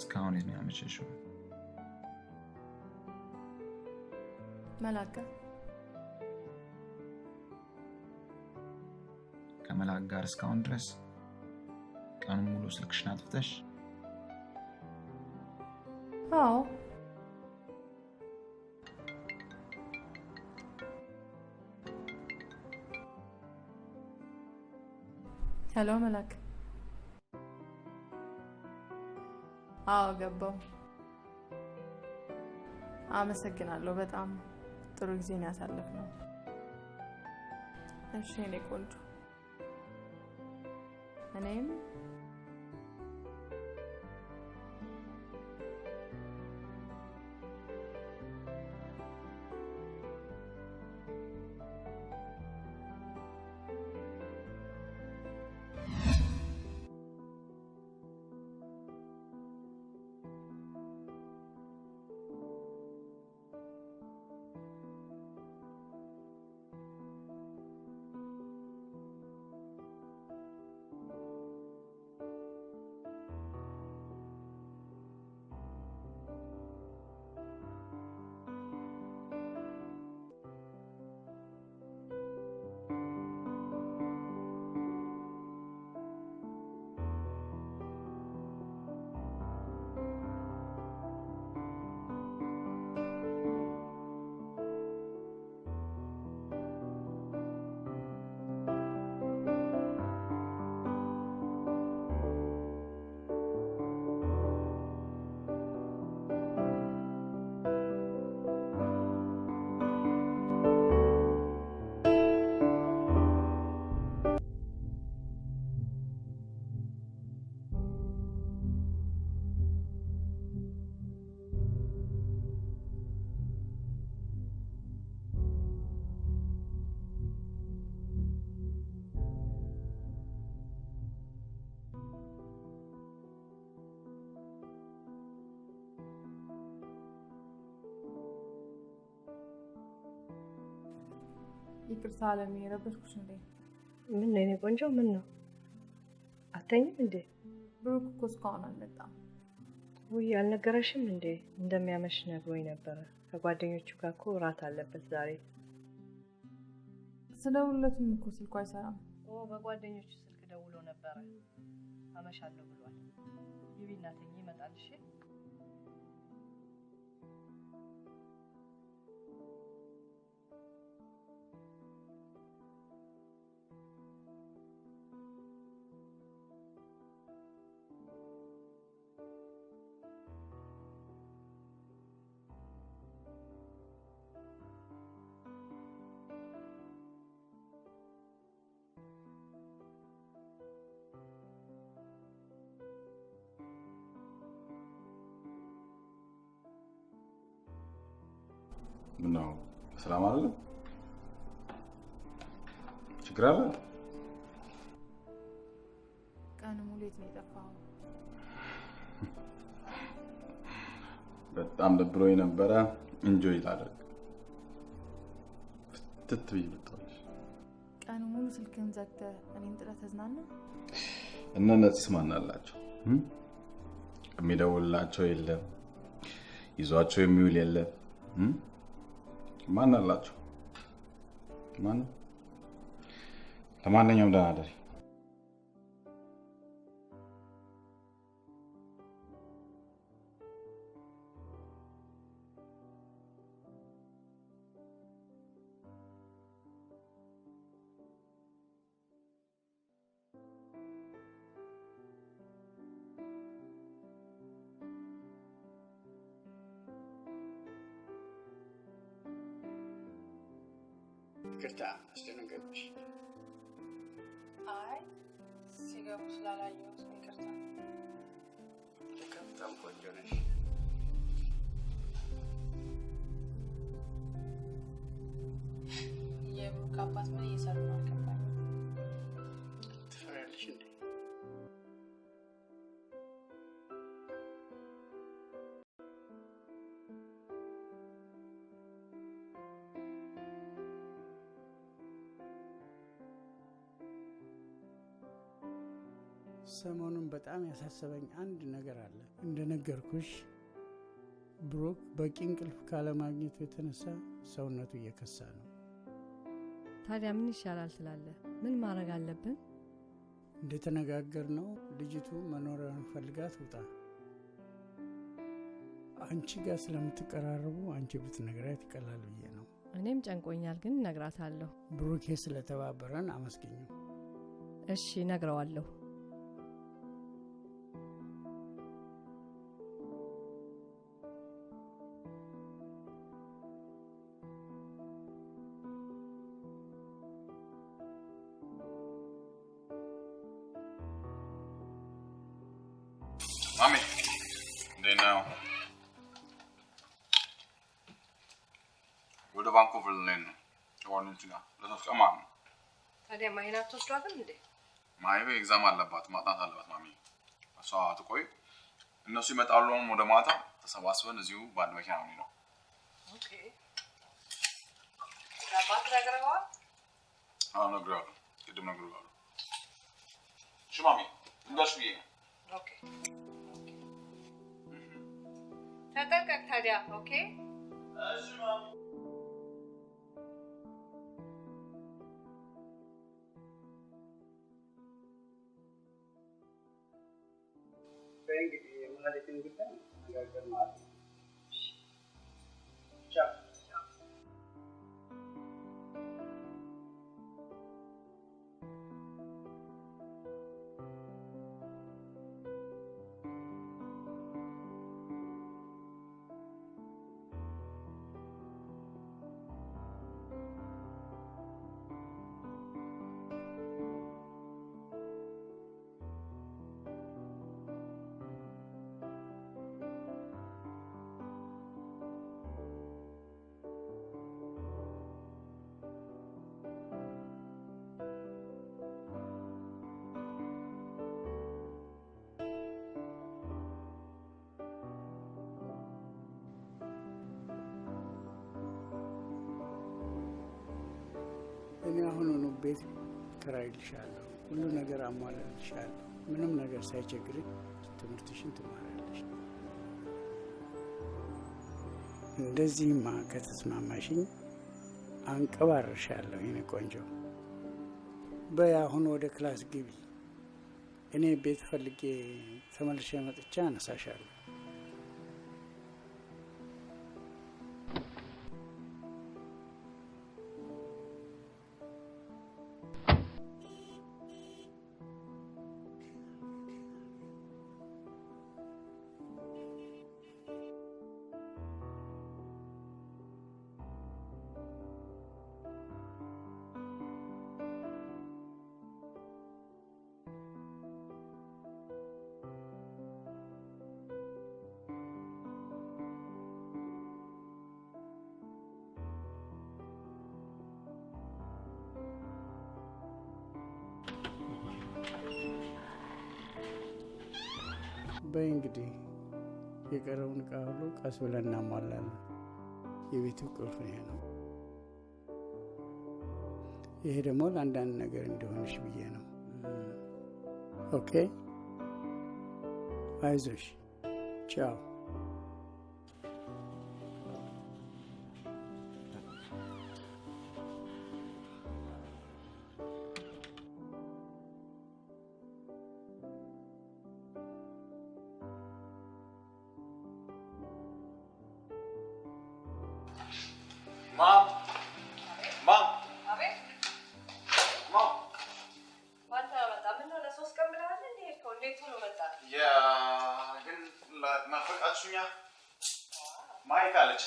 እስካሁን የት ነው ያመሸሽው? መላክ ጋር ከመላክ ጋር እስካሁን ድረስ ቀኑን ሙሉ ስልክሽን አጥፍተሽ? አዎ ሄሎ መላክ አዎ ገባው አመሰግናለሁ በጣም ጥሩ ጊዜ ነው ያሳለፍነው እሺ እኔ ቆንጆ እኔም ይቅርታ አለሜ ረበሽኩሽ እንዴ? ምን ነው የኔ ቆንጆ ምን ነው? አተኝም እንዴ? ብሩክ እኮ እስካሁን አልመጣም። ውይ አልነገረሽም እንዴ? እንደሚያመሽ ነግሮኝ ነበረ። ከጓደኞቹ ጋር እኮ እራት አለበት ዛሬ። ስለሁለቱም እኮ ስልኩ አይሰራም። በጓደኞቹ ስልክ ደውሎ ነበረ። አመሻለሁ ብሏል። ይቢና ተኝ ይመጣል እሺ? ምነው ሰላም አይደለም? ችግር አለ? ቀን ሙሉ የት ነው የጠፋኸው? በጣም ደብሮኝ ነበረ። ኢንጆይ ላደርግ ፍትት ብዬ መጣሁልሽ። ቀን ሙሉ ስልክህን ዘግተህ እኔን ጥለህ ተዝናና? እነ ነፂስ ማን አላቸው? የሚደውልላቸው የለም፣ ይዟቸው የሚውል የለም። ማን አላቸው? ማን? ለማንኛውም ደህና ደሪ። ይቅርታ አስደነገጥኩሽ። አይ ሲገቡ ስላላየሁት ነው ይቅርታ። በጣም ቆንጆ ነሽ። የብሩክ አባት ምን እየሰሩ ነው አልገባኝም። ትፈሪያለሽ እንዴ? ሰሞኑን በጣም ያሳሰበኝ አንድ ነገር አለ። እንደነገርኩሽ ብሩክ በቂ እንቅልፍ ካለማግኘቱ የተነሳ ሰውነቱ እየከሳ ነው። ታዲያ ምን ይሻላል ትላለህ? ምን ማድረግ አለብን? እንደተነጋገርነው ልጅቱ መኖሪያውን ፈልጋ ትውጣ። አንቺ ጋር ስለምትቀራረቡ አንቺ ብትነግራት ይቀላል ብዬ ነው። እኔም ጨንቆኛል፣ ግን እነግራታለሁ። ብሩኬ ስለተባበረን አመስግኙ። እሺ እነግረዋለሁ። ማሚ እንዴት ነው? ወደ ቫንኩቨር ልንሄድ ነው። ከጓደኞች ጋር ለሶስት ቀን ማለት ነው። ታዲያ ማይናት ትወስዷትም እንዴ? ማይቤ ኤግዛም አለባት፣ ማጥናት አለባት። ማሚ እሷ ትቆይ፣ እነሱ ይመጣሉ ወደ ማታ። ተሰባስበን እዚሁ በአንድ መኪና ነው የምንሄደው። ኦኬ። ለአባት ነግረኸዋል? አዎ ነግሬዋለሁ፣ ቅድም ነግሬዋለሁ። እሺ ማሚ እንዳልሽ ብዬ ነው። ኦኬ ተጠንቀቅ ታዲያ። ኦኬ እሺ ማሚ። በእንግዲህ የማለትን ጉዳይ ነጋገር ማለት ነው። ቻው እኔ አሁኑኑ ቤት እከራይልሻለሁ፣ ሁሉ ነገር አሟላልሻለሁ። ምንም ነገር ሳይቸግርሽ ትምህርትሽን ትማሪያለሽ። እንደዚህማ ከተስማማሽኝ አንቀባርሻለሁ የኔ ቆንጆ። በይ አሁን ወደ ክላስ ግቢ። እኔ ቤት ፈልጌ ተመልሼ መጥቻ አነሳሻለሁ። በይ እንግዲህ የቀረውን ዕቃ ሁሉ ቀስ ብለን እናሟላለን። የቤቱ ቁልፍ ይሄ ነው። ይሄ ደግሞ ለአንዳንድ ነገር እንዲሆንሽ ብዬ ነው። ኦኬ አይዞሽ። ቻው። Mom! Mom! አቤት Mom! ማታ መጣ። ምን ሆነ? 3 ቀን ብለሃል እንዴ? ሄድከው? እንዴት ሆኖ መጣ? ግን ናፈቃችሁኛ? ማይ ካለች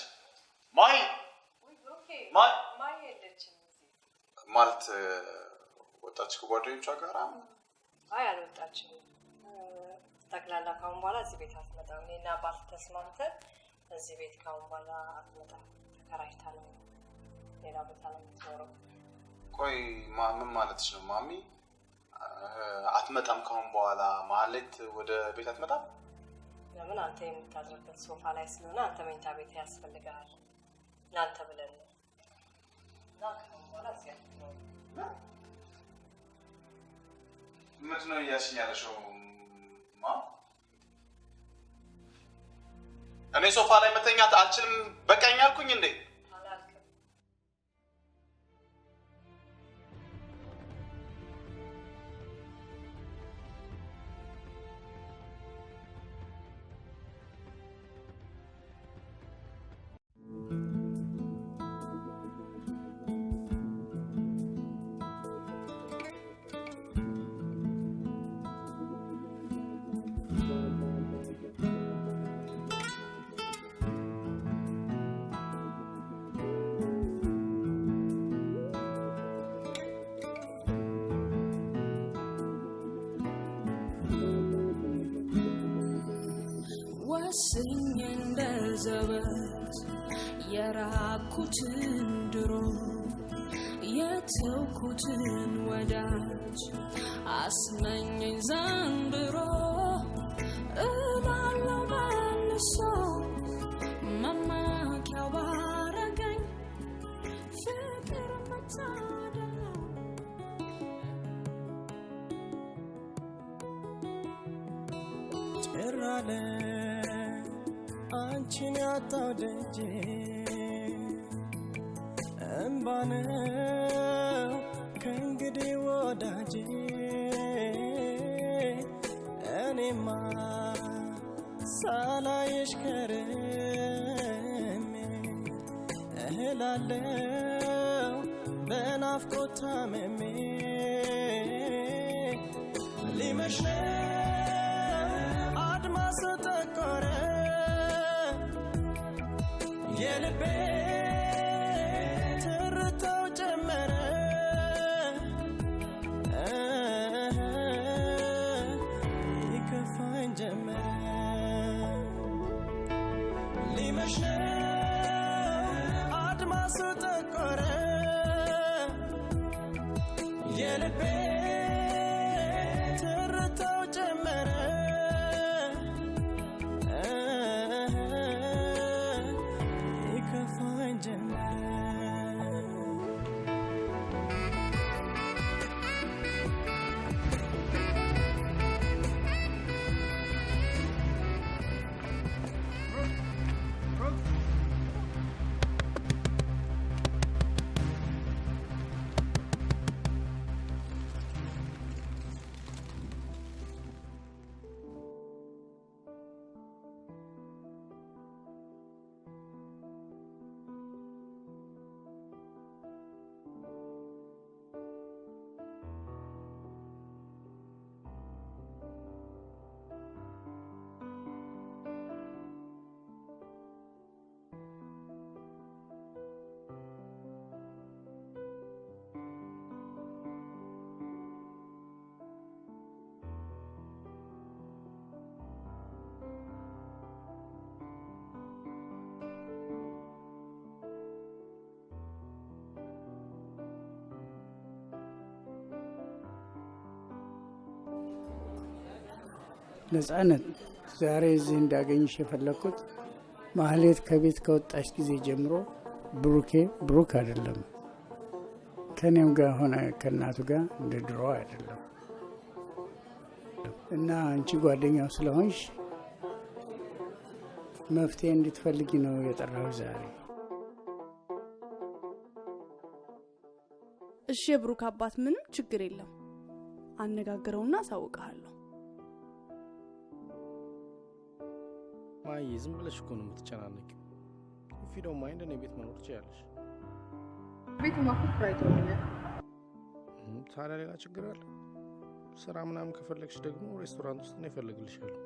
ማይ ኦኬ ማይ ማይ የለችም እዚህ ማለት ወጣች ከጓደኞቿ ጋር? አይ አልወጣችም። ጠቅላላ ካሁን በኋላ እዚህ ቤት አትመጣም። እኔና አባት ተስማምተን እዚህ ቤት ካሁን በኋላ አትመጣም። ተከራይታ ነው ሌላ ቦታ ነው የምትኖረው። ቆይ ምን ማለትሽ ነው ማሚ? አትመጣም ካሁን በኋላ ማለት ወደ ቤት አትመጣም? ለምን? አንተ የምታድርበት ሶፋ ላይ ስለሆነ አንተ መኝታ ቤት ያስፈልጋል። ለአንተ ብለን ነው እና ካሁን በኋላ እዚህ አትኖርም። ምንድነው እያልሽኝ ያለሽው? እኔ ሶፋ ላይ መተኛት አልችልም በቃኝ አልኩኝ እንዴ? ወስኜ እንደዘበት የራኩትን ድሮ የተውኩትን ወዳጅ አስመኘኝ ዘንድሮ እላለሁ መልሶ መመኪያው ባረገኝ ፍቅር መታደል ጭራለ አንቺን ያጣው ደጄ እምባነው ከእንግዲህ ወዳጄ እኔማ ሳላየሽ ከርሜ እህላለው በናፍቆት ታምሜ ሊመሽ ነው አድማስ ጠቆረ የልቤ ትርታው ጨመረ ይከፋኝ ጀመረ ሊመሽ ነው አድማስ ጠቆረ የልቤ ትርታው ጨመረ ይከፋኝ ጀመረ ነጻነት ዛሬ እዚህ እንዳገኝሽ የፈለኩት ማህሌት ከቤት ከወጣች ጊዜ ጀምሮ ብሩኬ ብሩክ አይደለም፣ ከኔም ጋር ሆነ ከእናቱ ጋር እንደ ድሮ አይደለም እና አንቺ ጓደኛው ስለሆንሽ መፍትሄ እንድትፈልጊ ነው የጠራሁሽ ዛሬ። እሺ የብሩክ አባት ምንም ችግር የለም፣ አነጋግረውና አሳውቅሃለሁ። ማይ ዝም ብለሽ እኮ ነው የምትጨናነቂው። if you don't mind እኔ ቤት መኖር ትችያለሽ። ቤቱ ማፍር ፍራይቶኛል። ታዲያ ሌላ ችግር አለ? ስራ ምናምን ከፈለግሽ ደግሞ ሬስቶራንት ውስጥ ነው እፈልግልሻለሁ።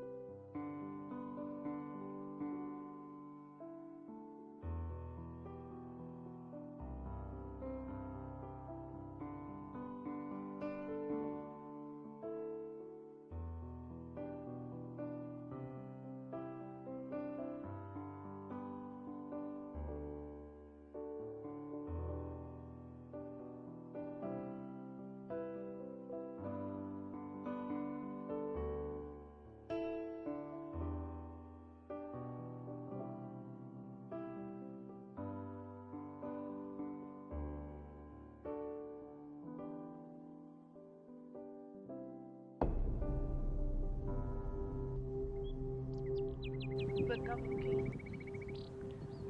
ተረጋጋ ብሩኬ።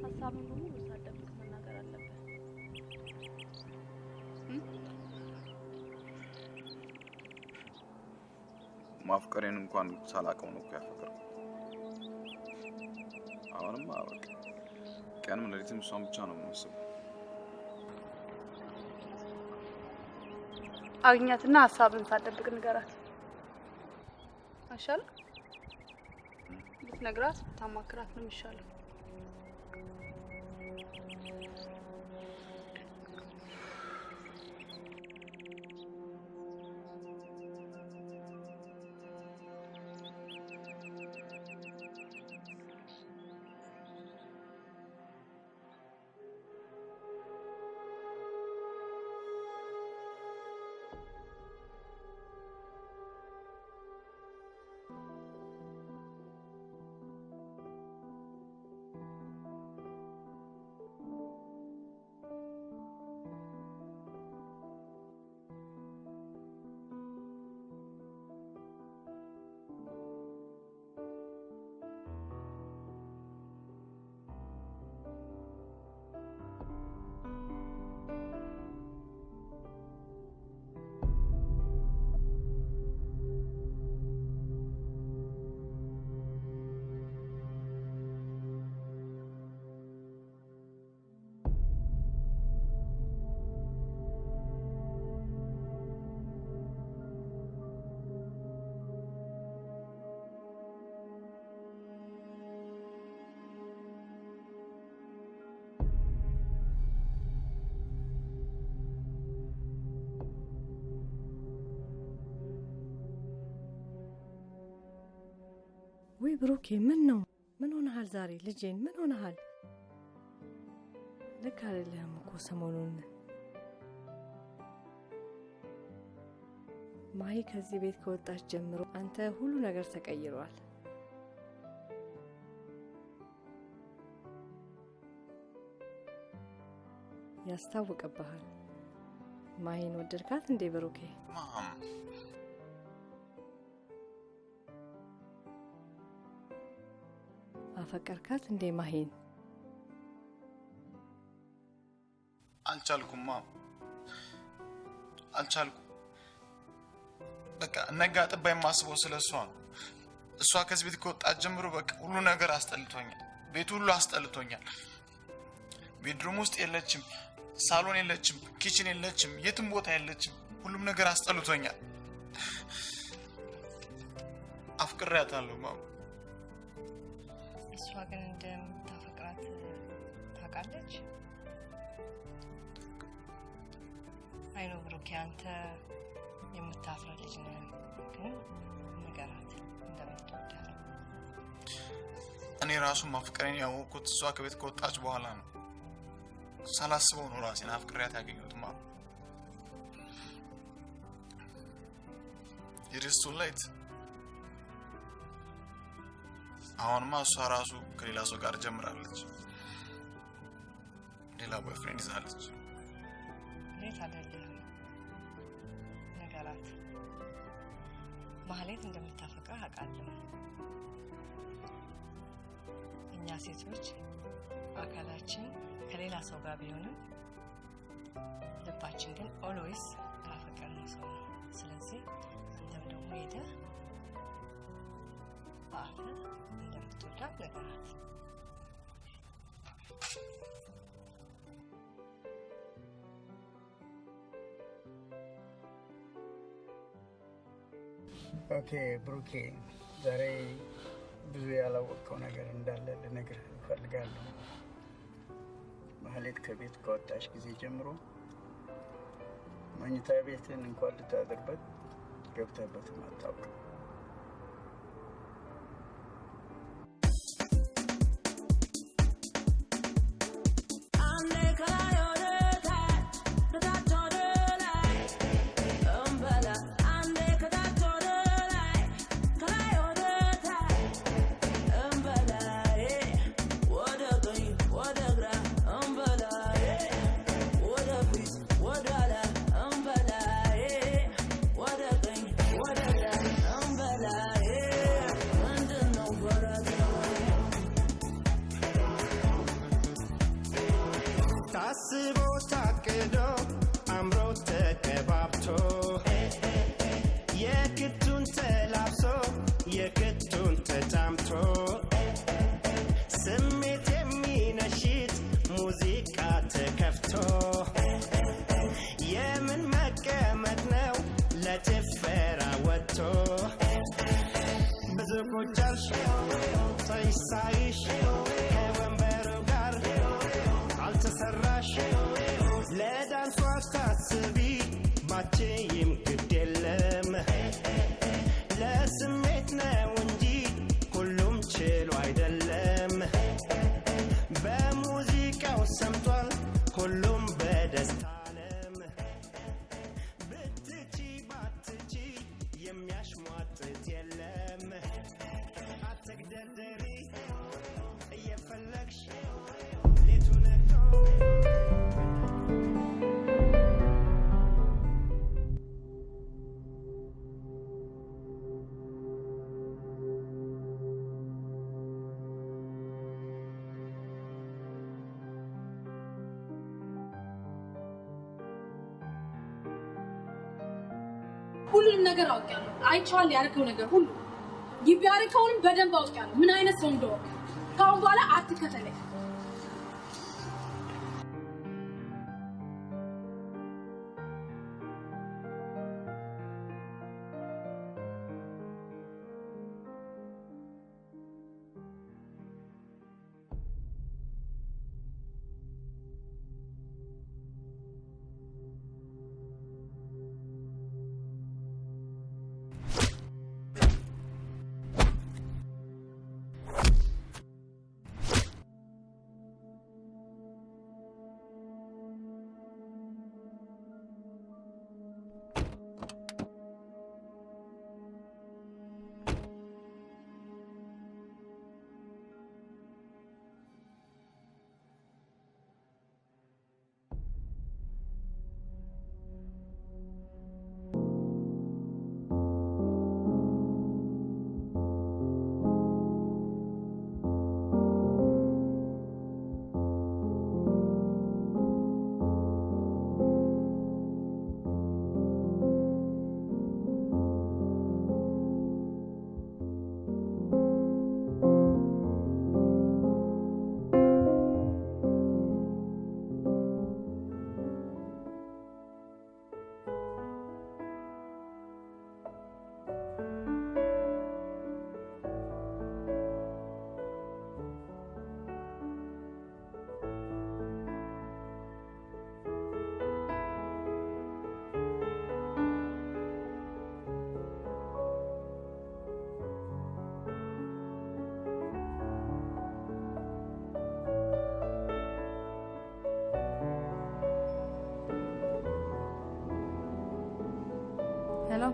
ሀሳብን በሙሉ ሳትደብቅ መናገር አለብህ። ማፍቀሬን እንኳን ሳላውቀው ነው እኮ ያፈቀርኩት። አሁንማ በቃ ቀንም ሌሊትም እሷን ብቻ ነው የማስበው። አግኛትና ሀሳብን ሳትደብቅ ንገራት አይሻልም? ብትነግራት ታማክራት ነው የሚሻለው። ወይ ብሩኬ ምን ነው? ምን ሆነሃል ዛሬ? ልጄን ምን ሆነሃል? ልክ አይደለህም እኮ ሰሞኑን። ማሂ ከዚህ ቤት ከወጣች ጀምሮ አንተ ሁሉ ነገር ተቀይሯል። ያስታውቅብሃል። ማሂን ወደድካት እንዴ ብሩኬ? አፈቀርካት እንዴ ማሂን? አልቻልኩም አልቻልኩም። በቃ ነጋ ጥባ የማስበው ስለሷ ነው። እሷ ከዚህ ቤት ከወጣች ጀምሮ በቃ ሁሉ ነገር አስጠልቶኛል። ቤቱ ሁሉ አስጠልቶኛል። ቤድሩም ውስጥ የለችም፣ ሳሎን የለችም፣ ኪችን የለችም፣ የትም ቦታ የለችም። ሁሉም ነገር አስጠልቶኛል። አፍቅሬያታለሁ ማም። እሷ ግን እንደምታፈቅራት ታውቃለች? አይኖ ብሩኬ፣ አንተ የምታፍራ ልጅ ነህ፣ ግን ንገራት እንደምትወዳት። እኔ ራሱ ማፍቀሬን ያወቅኩት እሷ ከቤት ከወጣች በኋላ ነው። ሳላስበው ነው ራሴን አፍቅሬያት ያገኘሁት ማም። It is too late. አሁንማ እሷ ራሱ ከሌላ ሰው ጋር ጀምራለች። ሌላ ቦይፍሬንድ ይዛለች። ሌት አይደለም ነገራት። ማህሌት እንደምታፈቅረህ አውቃለሁ። እኛ ሴቶች አካላችን ከሌላ ሰው ጋር ቢሆንም ልባችን ግን ኦልዌይስ ካፈቀርነው ሰው ነው። ስለዚህ አንተም ደግሞ ሄደህ በአፍህ እንደምትወዳት ነገራት። ኦኬ ብሩኬ፣ ዛሬ ብዙ ያላወቀው ነገር እንዳለ ልነግርህ እፈልጋለሁ። ማህሌት ከቤት ከወጣች ጊዜ ጀምሮ መኝታ ቤትን እንኳን ልታድርበት ገብተህበትም አታውቅም። What ሳይሽ ከወንበሩ ጋር አልተሰራሽ ለዳንሷ አታስቢ ባቼም ግድ የለም ለስሜት ነው እንጂ ሁሉም ችሎ አይደለም በሙዚቃው ሰምቷል ሁሉም በደስታ ዓለም ብትቺ ባትቺ የሚያሽሟጥጥ የለም አትግደርደሪ እየፈለግሽ ሌቱ ነግቶ ሁሉንም ነገር አውቃለሁ አይቻል ያልከው ነገር ሁሉ ይቢያርከውንም በደንብ አውቃለሁ ምን አይነት ሰው እንደሆነ ካሁን በኋላ አትከተለኝ Hello?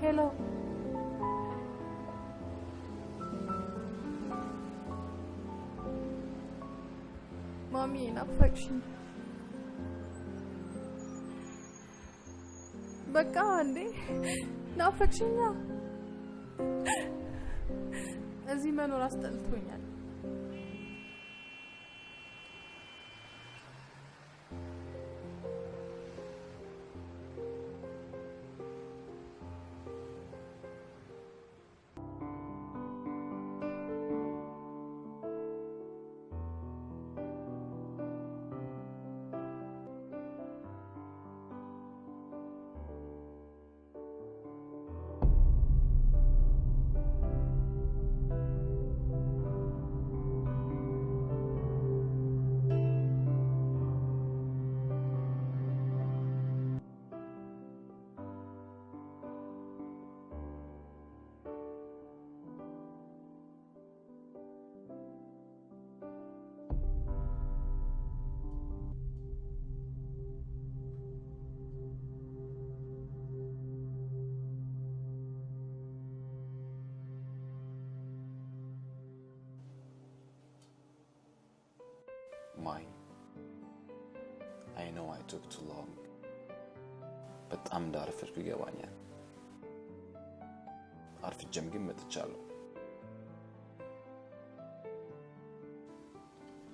Hello? Mommy, ናፈቅሽኝ። በቃ እንዴ ናፈቅሽኛ። እዚህ መኖር አስጠልቶኛል። Mine. I know I took too long. በጣም እንዳረፈድኩ ይገባኛል። አርፍጄም ግን መጥቻለሁ።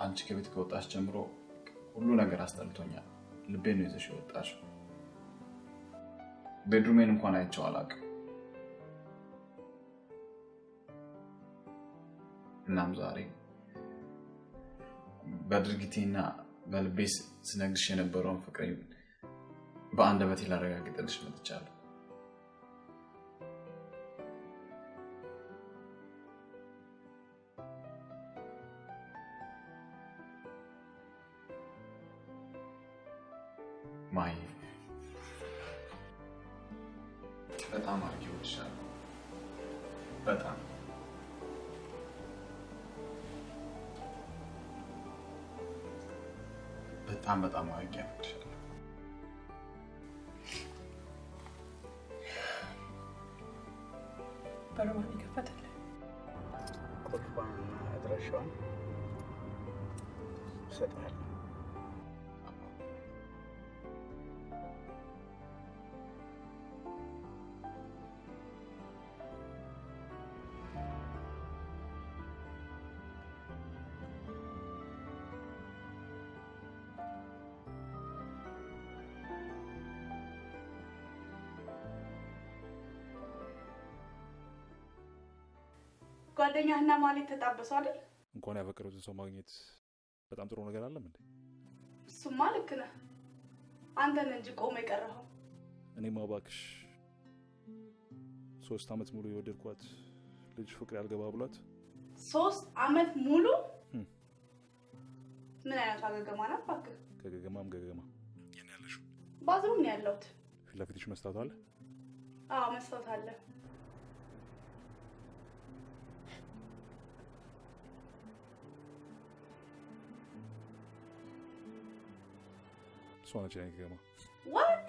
አንቺ ከቤት ከወጣሽ ጀምሮ ሁሉ ነገር አስጠልቶኛል። ልቤን ነው ይዘሽ የወጣሽው። ቤድሩሜን እንኳን አይቼው አላውቅም። እናም ዛሬ በድርጊቴና በልቤ ስነግርሽ የነበረውን ፍቅሬን በአንደበቴ ላረጋግጥልሽ መጥቻለሁ። ማይ በጣም አድርጌ እወድሻለሁ። በጣም በጣም አድርጌ እወድሻለሁ። በሮማን ይከፈታል። ቁልፏንና አድራሻዋን እሰጥሃለሁ። ጓደኛህና ማለት ተጣበሱ አይደል? እንኳን ያፈቀሩትን ሰው ማግኘት በጣም ጥሩ ነገር አለም እንዴ? እሱማ ልክ ነህ። አንተን እንጂ ቆመ የቀረኸው። እኔማ እባክሽ 3 አመት ሙሉ የወደድኳት ልጅ ፍቅር ያልገባ ብሏት 3 አመት ሙሉ ምን አይነት አገገማ ነው እባክህ? ከገገማም ገገማ የኔ ያለሽ ባዝሩም ነው ያለሁት። ፊት ለፊትሽ መስታወት አለ? አዎ መስታወት አለ። እሷ ነች የኔ ገገማ። What?